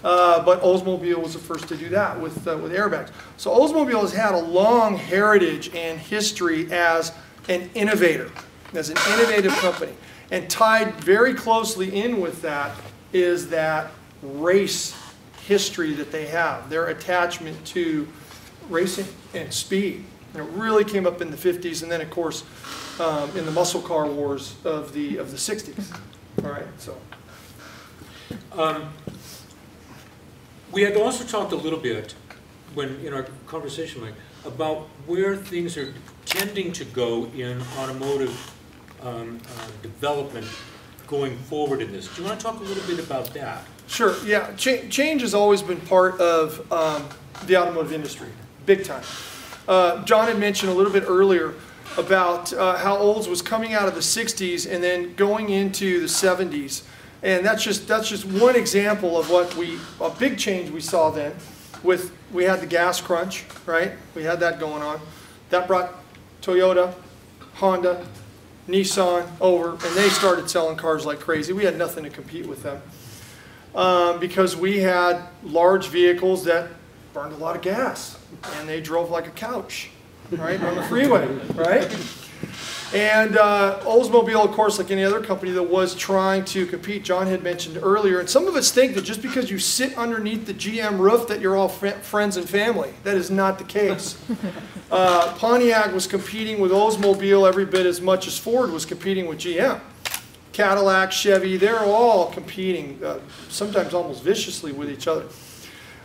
S2: But Oldsmobile was the first to do that with airbags. So Oldsmobile has had a long heritage and history as an innovator, as an innovative company. And tied very closely in with that is that race history that they have, their attachment to racing and speed. And it really came up in the 50s, and then of course in the muscle car wars of the 60s. All right, so.
S3: We had also talked a little bit, in our conversation, Mike, about where things are tending to go in automotive development going forward in this. Do you want to talk a little bit about that?
S2: Sure, yeah. Change has always been part of the automotive industry, big time. John had mentioned a little bit earlier about how Olds was coming out of the 60s and then going into the 70s. And that's just one example of a big change we saw then. We had the gas crunch, right? We had that going on. That brought Toyota, Honda, Nissan over, and they started selling cars like crazy. We had nothing to compete with them because we had large vehicles that burned a lot of gas, and they drove like a couch, right, on the freeway, right? And Oldsmobile, of course, like any other company that was trying to compete, John had mentioned earlier, and some of us think that just because you sit underneath the GM roof that you're all friends and family. That is not the case. Pontiac was competing with Oldsmobile every bit as much as Ford was competing with GM. Cadillac, Chevy, they're all competing, sometimes almost viciously with each other.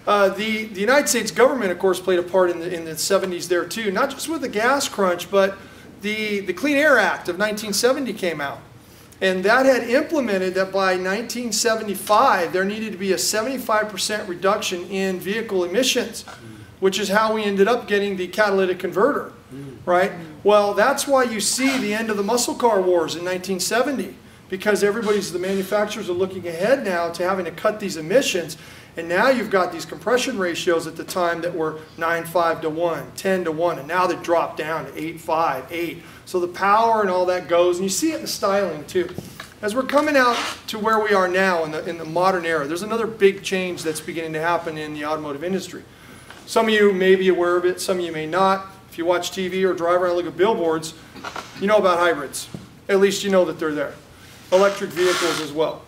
S2: The United States government, of course, played a part in the 70s there too, not just with the gas crunch, but the Clean Air Act of 1970 came out. And that had implemented that by 1975, there needed to be a 75% reduction in vehicle emissions, which is how we ended up getting the catalytic converter, right? Well, that's why you see the end of the muscle car wars in 1970, because the manufacturers are looking ahead now to having to cut these emissions. And now you've got these compression ratios at the time that were 9.5 to 1, 10 to 1, and now they've dropped down to 8.5, 8. So the power and all that goes, and you see it in the styling too. As we're coming out to where we are now in the modern era, there's another big change that's beginning to happen in the automotive industry. Some of you may be aware of it, some of you may not. If you watch TV or drive around and look at billboards, you know about hybrids. At least you know that they're there. Electric vehicles as well.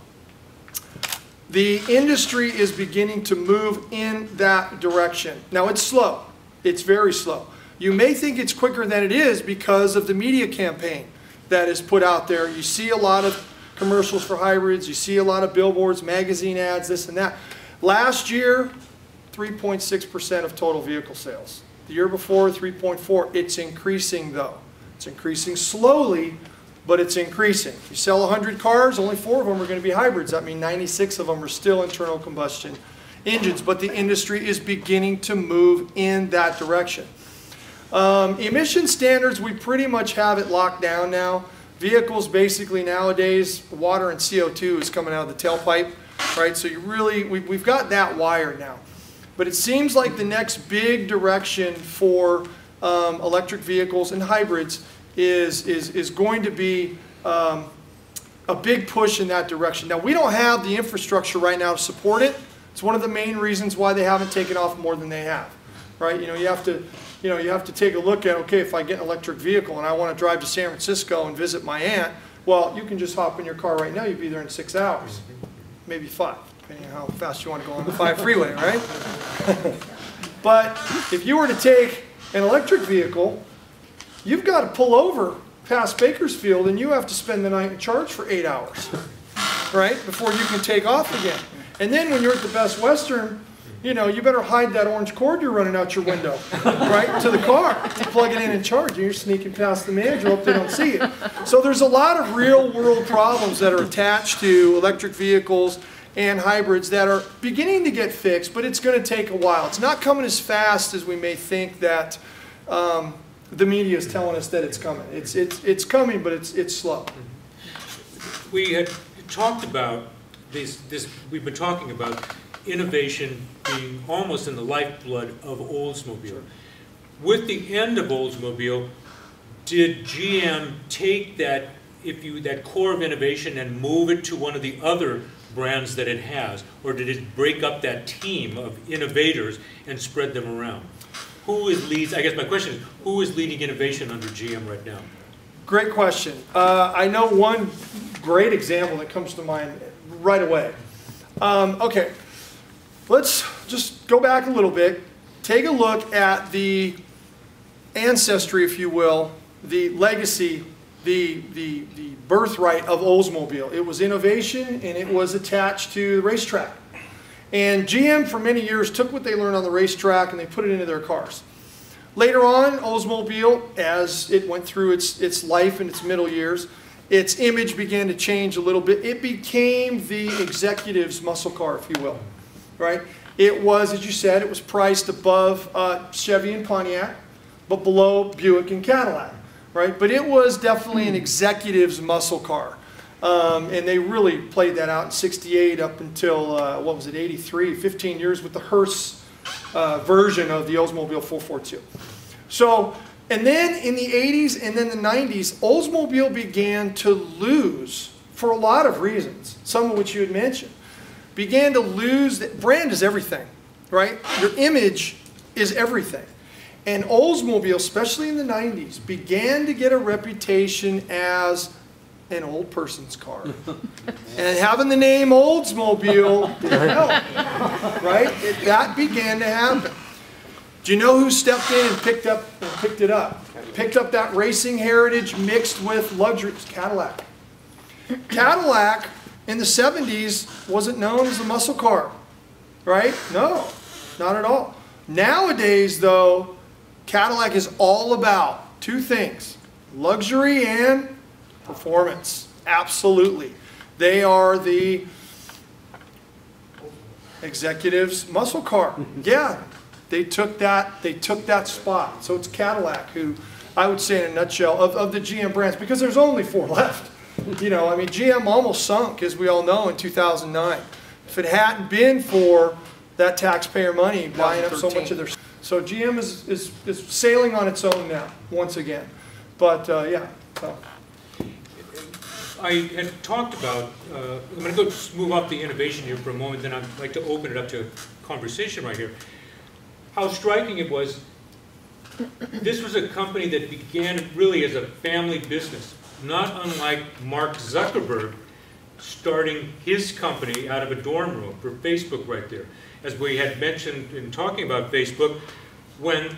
S2: The industry is beginning to move in that direction. Now it's slow. It's very slow. You may think it's quicker than it is because of the media campaign that is put out there. You see a lot of commercials for hybrids. You see a lot of billboards, magazine ads, this and that. Last year, 3.6% of total vehicle sales. The year before, 3.4%. It's increasing though. It's increasing slowly, but it's increasing. If you sell 100 cars, only 4 of them are going to be hybrids. That means 96 of them are still internal combustion engines. But the industry is beginning to move in that direction. Emission standards, we pretty much have it locked down now. Vehicles basically nowadays, water and CO2 is coming out of the tailpipe, right? So we've got that wired now. But it seems like the next big direction for electric vehicles and hybrids is going to be a big push in that direction. Now, we don't have the infrastructure right now to support it. It's one of the main reasons why they haven't taken off more than they have, right? You have to take a look at, okay, if I get an electric vehicle and I want to drive to San Francisco and visit my aunt, well, you can just hop in your car right now. You'll be there in 6 hours, maybe 5, depending on how fast you want to go on the 5 freeway, right? But if you were to take an electric vehicle, you've got to pull over past Bakersfield and you have to spend the night in charge for 8 hours, right, before you can take off again. And then when you're at the Best Western, you better hide that orange cord you're running out your window, right, to the car, to plug it in and charge. And you're sneaking past the manager, hope they don't see it. So there's a lot of real world problems that are attached to electric vehicles and hybrids that are beginning to get fixed, but it's going to take a while. It's not coming as fast as we may think that the media is telling us that it's coming. It's coming, but it's slow.
S3: We had talked about we've been talking about innovation being almost in the lifeblood of Oldsmobile. With the end of Oldsmobile, did GM take that, that core of innovation and move it to one of the other brands that it has? Or did it break up that team of innovators and spread them around? I guess my question is, who is leading innovation under GM right now?
S2: Great question. I know one great example that comes to mind right away. Okay, let's just go back a little bit. Take a look at the ancestry, if you will, the legacy, the birthright of Oldsmobile. It was innovation, and it was attached to the racetrack. And GM, for many years, took what they learned on the racetrack and they put it into their cars. Later on, Oldsmobile, as it went through its life in its middle years, its image began to change a little bit. It became the executive's muscle car, if you will, right? It was, as you said, it was priced above Chevy and Pontiac, but below Buick and Cadillac, right? But it was definitely an executive's muscle car. And they really played that out in '68 up until, what was it, '83, 15 years with the Hearst version of the Oldsmobile 442. So, and then in the 80s and then the 90s, Oldsmobile began to lose, for a lot of reasons, some of which you had mentioned, began to lose, brand is everything, right? Your image is everything. And Oldsmobile, especially in the 90s, began to get a reputation as an old person's car. And having the name Oldsmobile didn't help, right? That began to happen. Do you know who stepped in and picked it up? Picked up that racing heritage mixed with luxury. It was Cadillac. Cadillac in the 70s wasn't known as a muscle car, right? No, not at all. Nowadays, though, Cadillac is all about two things: luxury and performance. Absolutely. They are the executive's muscle car. Yeah, they took that spot. So it's Cadillac who, I would say in a nutshell, of the GM brands, because there's only 4 left. You know, I mean, GM almost sunk, as we all know, in 2009. If it hadn't been for that taxpayer money buying up so much of their... So GM is sailing on its own now, once again. But, yeah, so...
S3: I had talked about, I'm going to go move off the innovation here for a moment, then I'd like to open it up to conversation right here. How striking it was, this was a company that began really as a family business, not unlike Mark Zuckerberg starting his company out of a dorm room for Facebook right there. As we had mentioned in talking about Facebook, when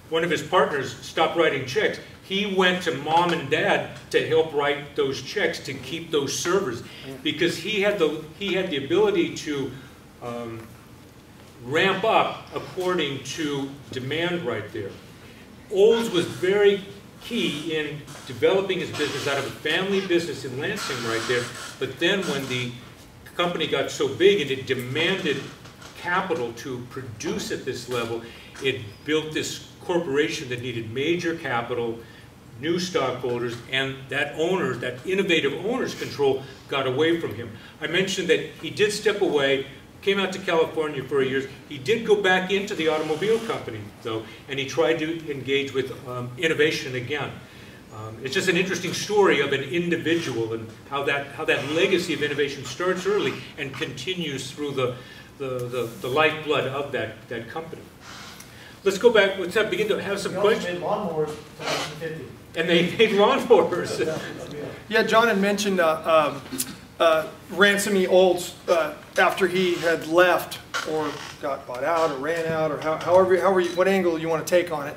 S3: one of his partners stopped writing checks, he went to mom and dad to help write those checks to keep those servers, because he had the ability to ramp up according to demand right there. Olds was very key in developing his business out of a family business in Lansing right there, but then when the company got so big and it demanded capital to produce at this level, it built this corporation that needed major capital, new stockholders, and that innovative owner's control got away from him. I mentioned that he did step away, came out to California for a year. He did go back into the automobile company, though, and he tried to engage with innovation again. It's just an interesting story of an individual and how that legacy of innovation starts early and continues through the lifeblood of that company. Let's go back. Let's begin to have some questions.
S4: They made lawnmowers in 1950.
S3: And they made lawnmowers.
S2: Yeah, John had mentioned Ransomy Olds after he had left or got bought out or ran out, or what angle you want to take on it.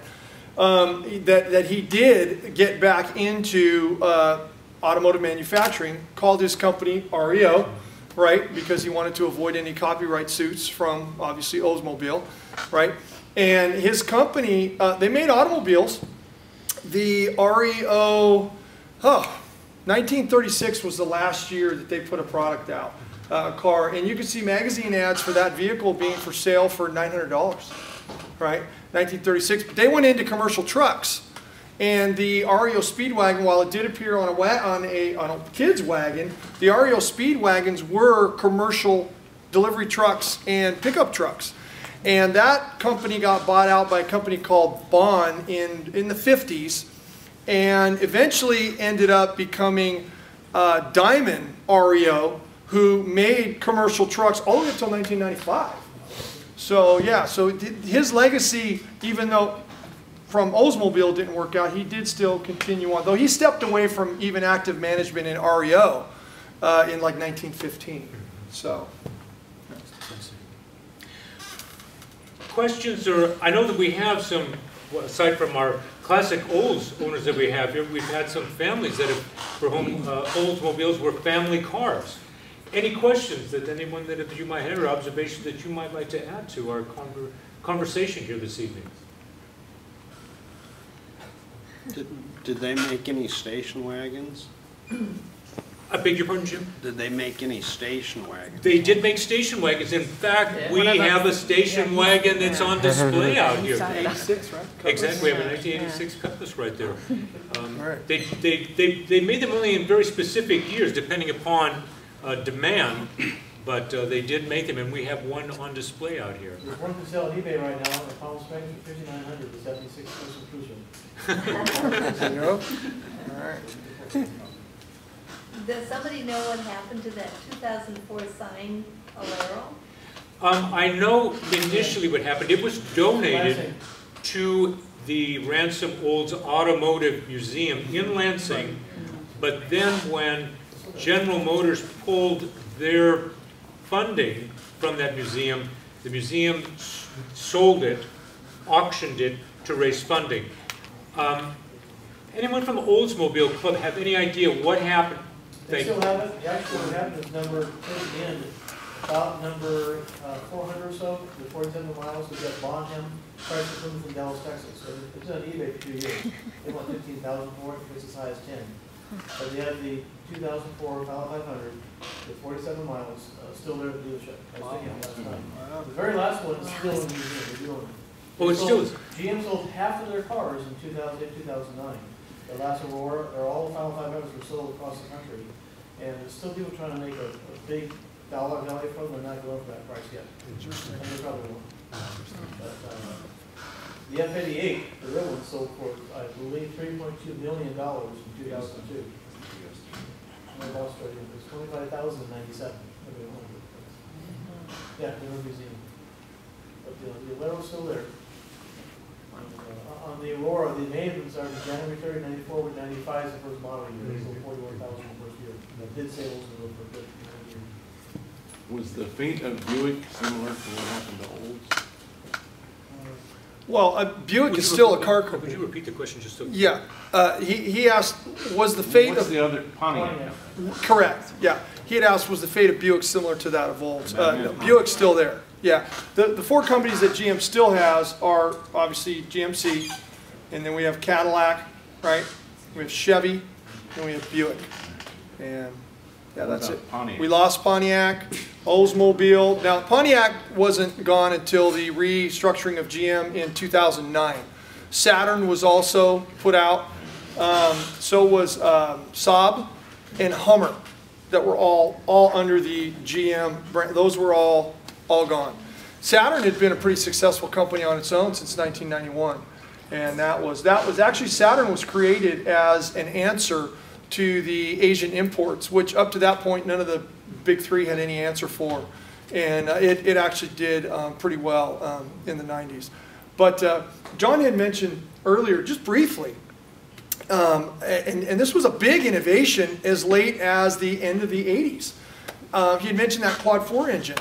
S2: That he did get back into automotive manufacturing, called his company REO, right? Because he wanted to avoid any copyright suits from obviously Oldsmobile, right? And his company, they made automobiles. The REO, 1936 was the last year that they put a product out, a car. And you can see magazine ads for that vehicle being for sale for $900, right? 1936. But they went into commercial trucks. And the REO Speedwagon, while it did appear on a kid's wagon, the REO Speedwagons were commercial delivery trucks and pickup trucks. And that company got bought out by a company called Bond in the 50s. and eventually ended up becoming Diamond REO, who made commercial trucks all the way until 1995. So yeah, so his legacy, even though from Oldsmobile didn't work out, he did still continue on, though he stepped away from even active management in REO in like 1915. So.
S3: Questions, or I know that we have some, well, aside from our classic Olds owners that we have here, we've had some families that have, for whom Oldsmobiles were family cars. Any questions that anyone that you might have, or observations that you might like to add to our conversation here this evening?
S5: Did they make any station wagons?
S3: I beg your pardon, Jim?
S5: Did they make any station wagons?
S3: They did make station wagons. In fact,
S4: Yeah.
S3: we have a station wagon that's on display out here.
S2: 86, right?
S3: Exactly, we have an 1986 Cutlass right there.
S2: Right.
S3: They made them only in very specific years, depending upon demand, but they did make them, and we have one on display out here.
S4: There's one for sale on eBay right now, a Palm Springs 5900, the 76 person cruiser.
S2: There you go. All right.
S6: Does somebody know what happened to that 2004 sign Alero?
S3: I know initially what happened. It was donated to the Ransom Olds Automotive Museum in Lansing, but then when General Motors pulled their funding from that museum, the museum sold it, auctioned it to raise funding. Anyone from the Oldsmobile Club have any idea what happened?
S4: They still have it. Actually, what happened is number, towards the end, about number 400 or so, the 47 miles, we got Bonham, Chrysler Plymouth in Dallas, Texas. So it's on eBay for 2 years. They want 15,000 for it, it's as high as 10. But they have the 2004 Palo 500, the 47 miles, still there at the dealership. I was thinking last time. The very last one is still in the museum. They're doing it.
S3: Oh, it still is.
S4: GM sold half of their cars in 2008, 2009. The last Aurora, or all the Final 500s were sold across the country. And there's still people trying to make a big dollar value from them. They're not going for that price yet. Interesting. And they probably won't. But, the F-88, the real one, sold for, I believe, $3.2 million in 2002. My boss told me it was 25,097. Yeah, in the museum. But the Alero's still there. On the Aurora, the maintenance started January 3rd, 94 with 95 is the first model year. They sold 41,000 the first year. That did sales for good.
S7: Was the fate of Buick similar to what happened to Olds?
S2: Well, Buick is still a car
S3: Would
S2: company.
S3: you repeat the question just so?
S2: Yeah. He asked, was the fate
S7: What's
S2: of...
S7: the other Pontiac?
S2: Correct, yeah. He had asked, was the fate of Buick similar to that of Olds? No, Buick's still there, yeah. The four companies that GM still has are obviously GMC, and then we have Cadillac, right? We have Chevy, and we have Buick. And yeah, that's it.
S7: Pontiac?
S2: We lost Pontiac, Oldsmobile. Now, Pontiac wasn't gone until the restructuring of GM in 2009. Saturn was also put out. So was Saab and Hummer, that were all under the GM brand. Those were all gone. Saturn had been a pretty successful company on its own since 1991, and that was actually, Saturn was created as an answer to the Asian imports, which up to that point none of the big three had any answer for, and it actually did pretty well in the 90s. But John had mentioned earlier, just briefly, and this was a big innovation as late as the end of the 80s. He had mentioned that Quad 4 engine,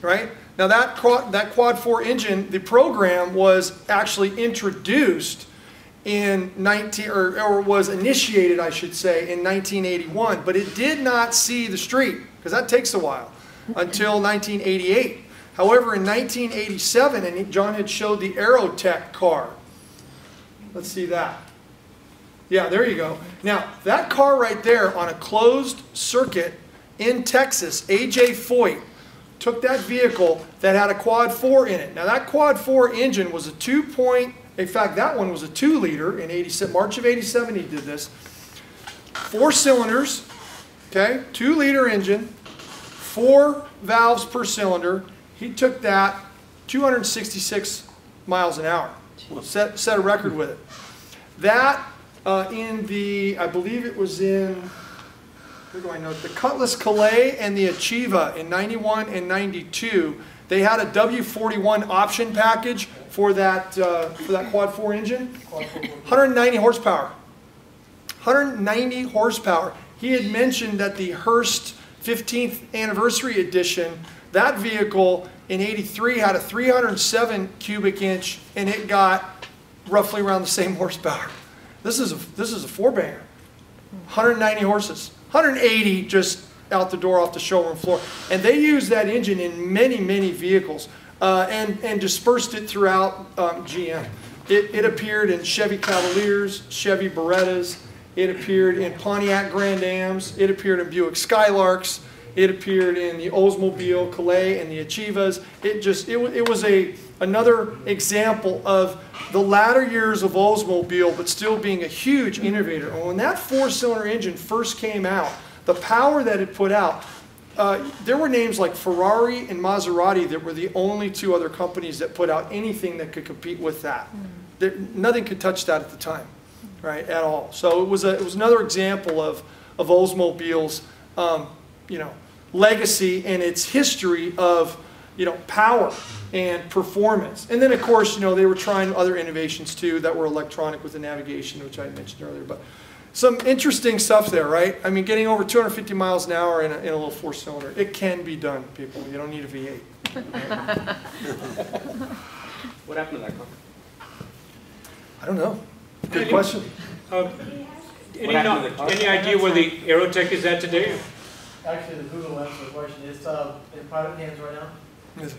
S2: right? Now that Quad 4 engine, the program was actually introduced in or was initiated, I should say, in 1981, but it did not see the street, because that takes a while, until 1988. However, in 1987, and John had showed the Aerotech car. Let's see that. Yeah, there you go. Now, that car right there on a closed circuit in Texas, A.J. Foyt took that vehicle that had a Quad 4 in it. Now, that Quad 4 engine was a in fact, that one was a 2-liter in March of 87 he did this. 4 cylinders, okay, 2-liter engine, 4 valves per cylinder. He took that 266 miles an hour, set a record with it. That in the, I believe it was in, where do I know, the Cutlass Calais and the Achieva in 91 and 92. They had a W41 option package for that quad 4 engine. 190 horsepower. 190 horsepower. He had mentioned that the Hurst 15th anniversary edition, that vehicle in 83 had a 307 cubic inch, and it got roughly around the same horsepower. This is a four-banger. 190 horses. 180 just out the door off the showroom floor. And they used that engine in many, many vehicles and dispersed it throughout GM. It appeared in Chevy Cavaliers, Chevy Berettas. It appeared in Pontiac Grand Ams. It appeared in Buick Skylarks. It appeared in the Oldsmobile Calais and the Achievas. It was another example of the latter years of Oldsmobile, but still being a huge innovator. And when that four-cylinder engine first came out, the power that it put out, there were names like Ferrari and Maserati that were the only two other companies that put out anything that could compete with that. Nothing could touch that at the time, right, at all. So it was another example of Oldsmobile's, legacy and its history of, power and performance. And then, of course, they were trying other innovations too that were electronic with the navigation, which I mentioned earlier. But some interesting stuff there, right? I mean, getting over 250 miles an hour in a little four-cylinder. It can be done, people. You don't need a V8.
S8: What happened to that car?
S2: I don't know. Good question.
S1: Any idea where the Aerotech is at today?
S4: Actually, the Google answer the question. It's in private hands right now.
S2: Yes.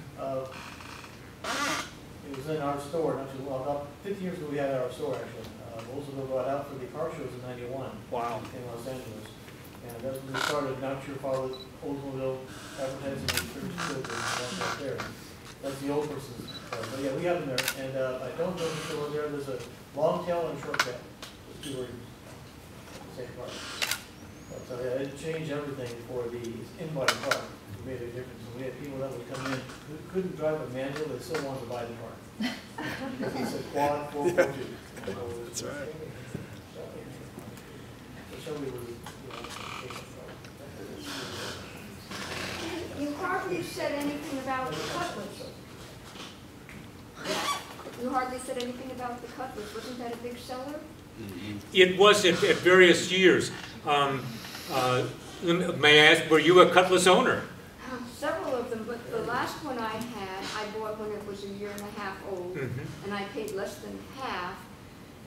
S4: It was in our store, not too long. About 15 years ago, we had it at our store, actually. Oldsmobile brought out for the car shows in '91.
S2: Wow.
S4: In Los Angeles. And that's when we started. Not sure if I was Oldsmobile advertising in church right there. That's the old person's car. But yeah, we have them there. And I don't know if still there. There's a long tail and a short tail. Those two are the same car. So yeah, it changed everything for the in-body car. It made a difference. We had people that would come in who couldn't drive a manual, they still wanted to buy the car. Because it's a quad 442.
S2: That's right.
S4: So Shelby was,
S9: You hardly said anything about the Cutlass. You hardly said anything about the Cutlass. Wasn't that a big seller?
S3: It was at various years. May I ask, were you a Cutlass owner?
S9: Several of them, but the last one I had, I bought when it was a year and a half old, and I paid less than half,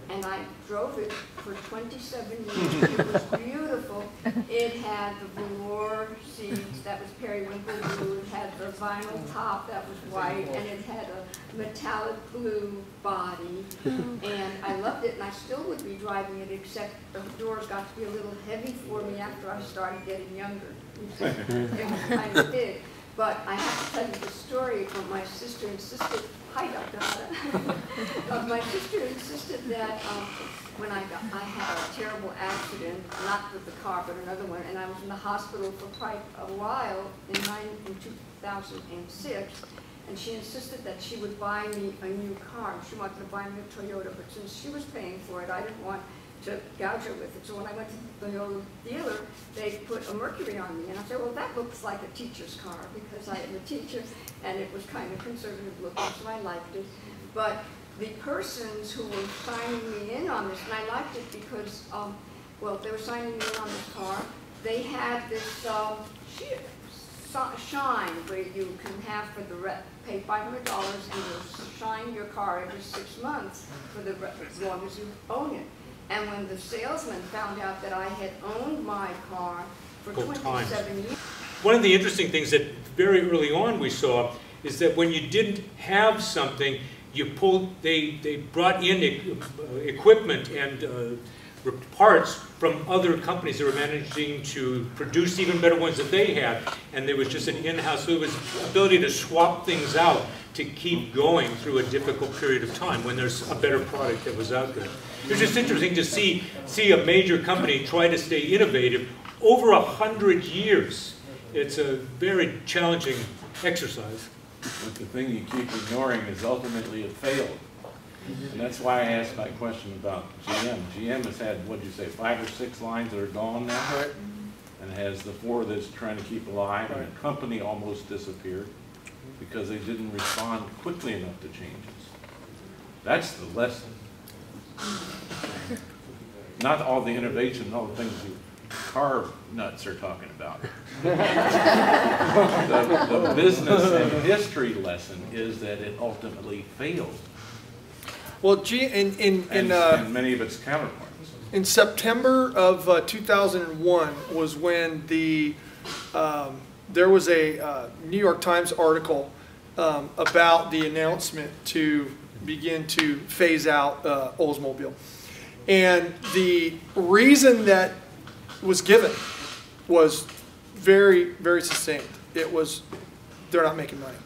S9: and I drove it for 27 years. It was beautiful. It had the velour seats, that was periwinkle blue. It had the vinyl top, that was white, and it had a metallic blue body. And I loved it, and I still would be driving it, except the doors got to be a little heavy for me after I started getting younger. It was kind of big. But I have to tell you the story of my sister insisted, hi Dr. Hada. My sister insisted that when I had a terrible accident, not with the car, but another one, and I was in the hospital for quite a while in 2006, and she insisted that she would buy me a new car. She wanted to buy me a Toyota, but since she was paying for it, I didn't want to gouge her with it. So when I went to the Toyota dealer, they put a Mercury on me. And I said, well, that looks like a teacher's car because I am a teacher, and it was kind of conservative looking, so I liked it. But the persons who were signing me in on this, and I liked it because, well, they were signing me in on this car. They had this shine where you can have for the pay $500 and you'll shine your car every 6 months for as long as you own it. And when the salesman found out that I had owned my car for 27 years.
S3: One of the interesting things that very early on we saw is that when you didn't have something, they brought in equipment and parts from other companies that were managing to produce even better ones that they had, and there was just an in-house, so it was ability to swap things out to keep going through a difficult period of time when there's a better product that was out there. It was just interesting to see a major company try to stay innovative over 100 years. It's a very challenging exercise.
S7: But the thing you keep ignoring is ultimately it failed. And that's why I asked that question about GM. GM has had, what'd you say, 5 or 6 lines that are gone now?
S2: Right.
S7: And has the 4 that's trying to keep alive, and the company almost disappeared because they didn't respond quickly enough to changes. That's the lesson. Not all the innovation, all the things you car nuts are talking about. The business and history lesson is that it ultimately failed.
S2: Well,
S7: And many of its counterparts.
S2: in September of 2001 was when there was a New York Times article about the announcement to begin to phase out Oldsmobile. And the reason that was given was very, very succinct. It was, they're not making money.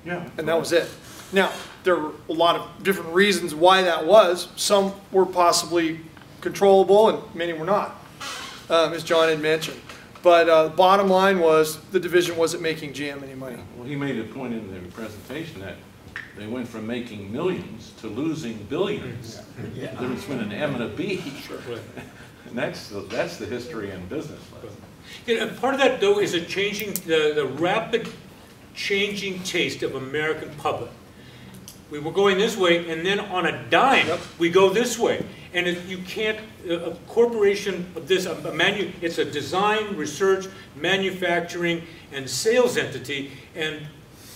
S7: Yeah.
S2: And that was it. Now, there were a lot of different reasons why that was. Some were possibly controllable and many were not, as John had mentioned. But bottom line was the division wasn't making GM any money.
S7: Well, he made a point in the presentation that they went from making millions to losing billions. There's been an M and a B. And that's the history and business lesson.
S3: You know, part of that, though, is a changing, the rapid changing taste of American public. We were going this way, and then on a dime, we go this way. And you can't, a corporation of this, it's a design, research, manufacturing, and sales entity, and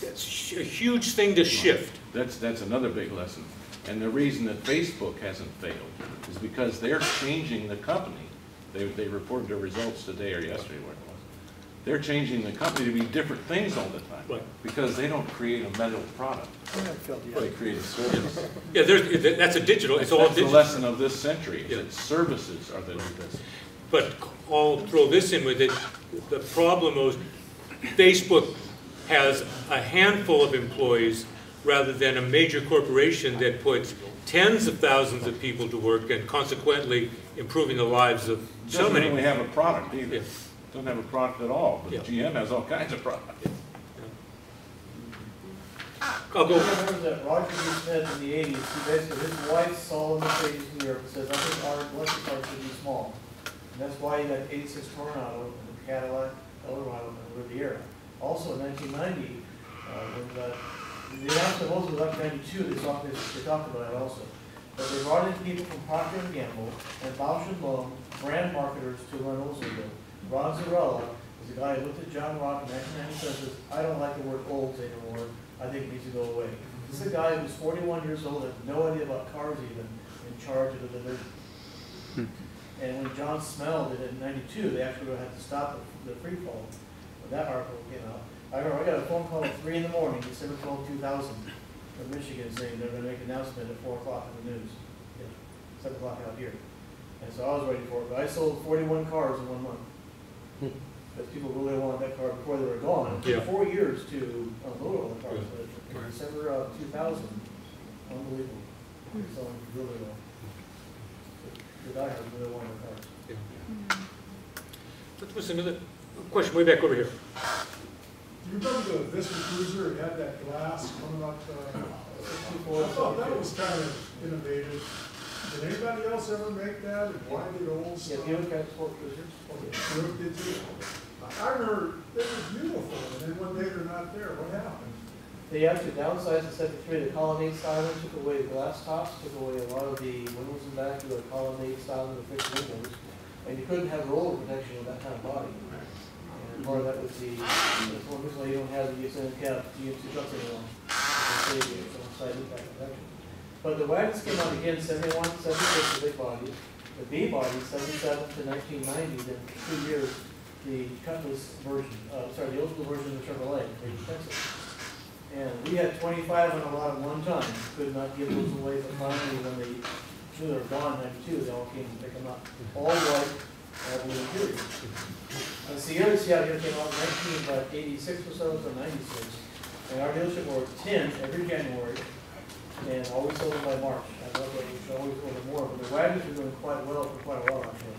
S3: that's a huge thing to shift.
S7: That's another big lesson. And the reason that Facebook hasn't failed is because they're changing the company. They reported their results today or yesterday, what it was. They're changing the company to be different things all the time.
S3: Right.
S7: Because they don't create a metal product. They create a service.
S3: Yeah, that's a digital, it's all
S7: That's the
S3: digital.
S7: lesson of this century, is that services are the new business.
S3: But I'll throw this in with it. The problem is Facebook has a handful of employees rather than a major corporation that puts tens of thousands of people to work and consequently improving the lives of so
S7: Doesn't
S3: many.
S7: really have a product either.
S3: Yeah.
S7: Doesn't have a product at all, but
S3: Yeah.
S7: GM has all kinds of products.
S3: I'll go.
S4: I remember that Roger B. Smith in the 80s, he basically, his wife saw a Mercedes New York and says, I think our electric car should be small. And that's why he got 86 Tornado and the Cadillac Eldorado and the Riviera. Also in 1990, when the announcement was up 92, they talked about it also. But they brought in people from Procter & Gamble and Bausch & Lomb, brand marketers to run Oldsmobile. Ron Zarella was the guy who looked at John Rock in 1997 and says, I don't like the word Olds anymore. I think it needs to go away. This is a guy who's 41 years old, has no idea about cars even, in charge of the division. And when John Smell did it in 92, they actually had to stop the free fall. When that article came out, I remember I got a phone call at 3 in the morning, December 12, 2000, from Michigan saying they're going to make an announcement at 4 o'clock in the news. 7 o'clock out here. And so I was ready for it. But I sold 41 cars in 1 month. Because people really wanted that car before they were gone. It took
S3: Yeah.
S4: 4 years to unload all the cars. But in December of 2000, unbelievable. Selling really well. The diehards really wanted the cars.
S3: That was another question way back over here.
S10: Do you remember the Vista Cruiser? It had that glass coming up. I
S4: 64,
S10: thought that was kind of innovative. Did anybody else ever make that? And why did Olds?
S4: Yeah, Buick had sport cruisers.
S10: Buick did too. I remember they were beautiful, and then one day they're not there. What happened?
S4: They actually downsized the 73, the colonnade styling, took away the glass tops, took away a lot of the windows in back, to a colonnade styling with fixed windows. And you couldn't have roller protection with that kind of body. And part of that was that's one reason why you don't have the extended cab GMC trucks anymore. It's on side impact protection. But the wagons came out again, 71, 76, the big body. The B body, 77 to 1990, then for 2 years, the Cutlass version, the old school version of the Chevrolet, very expensive. And we had 25 on a lot at one time, could not give those away, but finally when they knew they were gone in 92, they all came to pick them up. All white, all blue interior. And Sierra here came out in 1986 or so, to 96. And our dealership were 10 every January, and always sold them by March. I love that we should always order more, but the wagons were doing quite well for quite a while actually.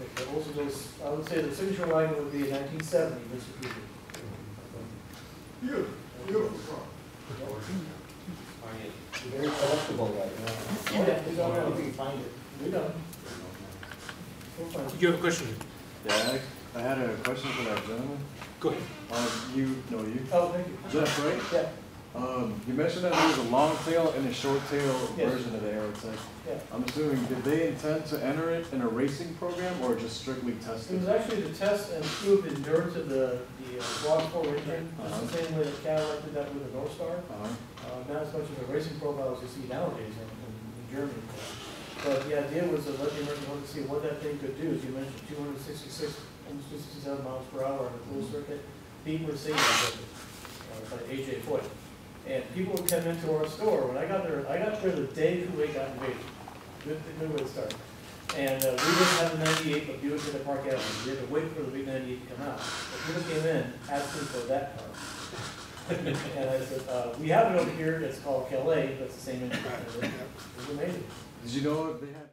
S4: And also those, I would say the signature wagon would be a 1970 Vista Cruiser.
S10: Beautiful, beautiful car.
S4: very collectible right now. Oh, yeah, we don't know if you can find it. We don't. We'll find it.
S3: You have a question?
S11: Yeah, I had a question for that gentleman.
S3: Go ahead.
S11: You.
S4: Oh, thank you.
S11: Jeff, right?
S4: Yeah,
S11: You mentioned that there was a long tail and a short tail
S4: Yes.
S11: version of the Aerotech.
S4: yeah.
S11: I'm assuming, did they intend to enter it in a racing program or just strictly test
S4: It was
S11: it?
S4: actually to test and prove the endurance of the Block 4 engine, just the same way that Cadillac did that with the North Star. Not as much as a racing profile as you see nowadays in Germany. But the idea was to let the American public see what that thing could do. As you mentioned, 266, almost 67 miles per hour on the closed circuit, beat Mercedes by AJ Foyt. And people would come into our store. When I got there the day Kuwait got invaded. Good way to start. And we didn't have the 98, but Buick in the Park Avenue. We had to wait for the big 98 to come out. But people came in asking for that car. And I said, we have it over here, it's called Calais, that's the same engine. It was amazing.
S11: Did you know if they had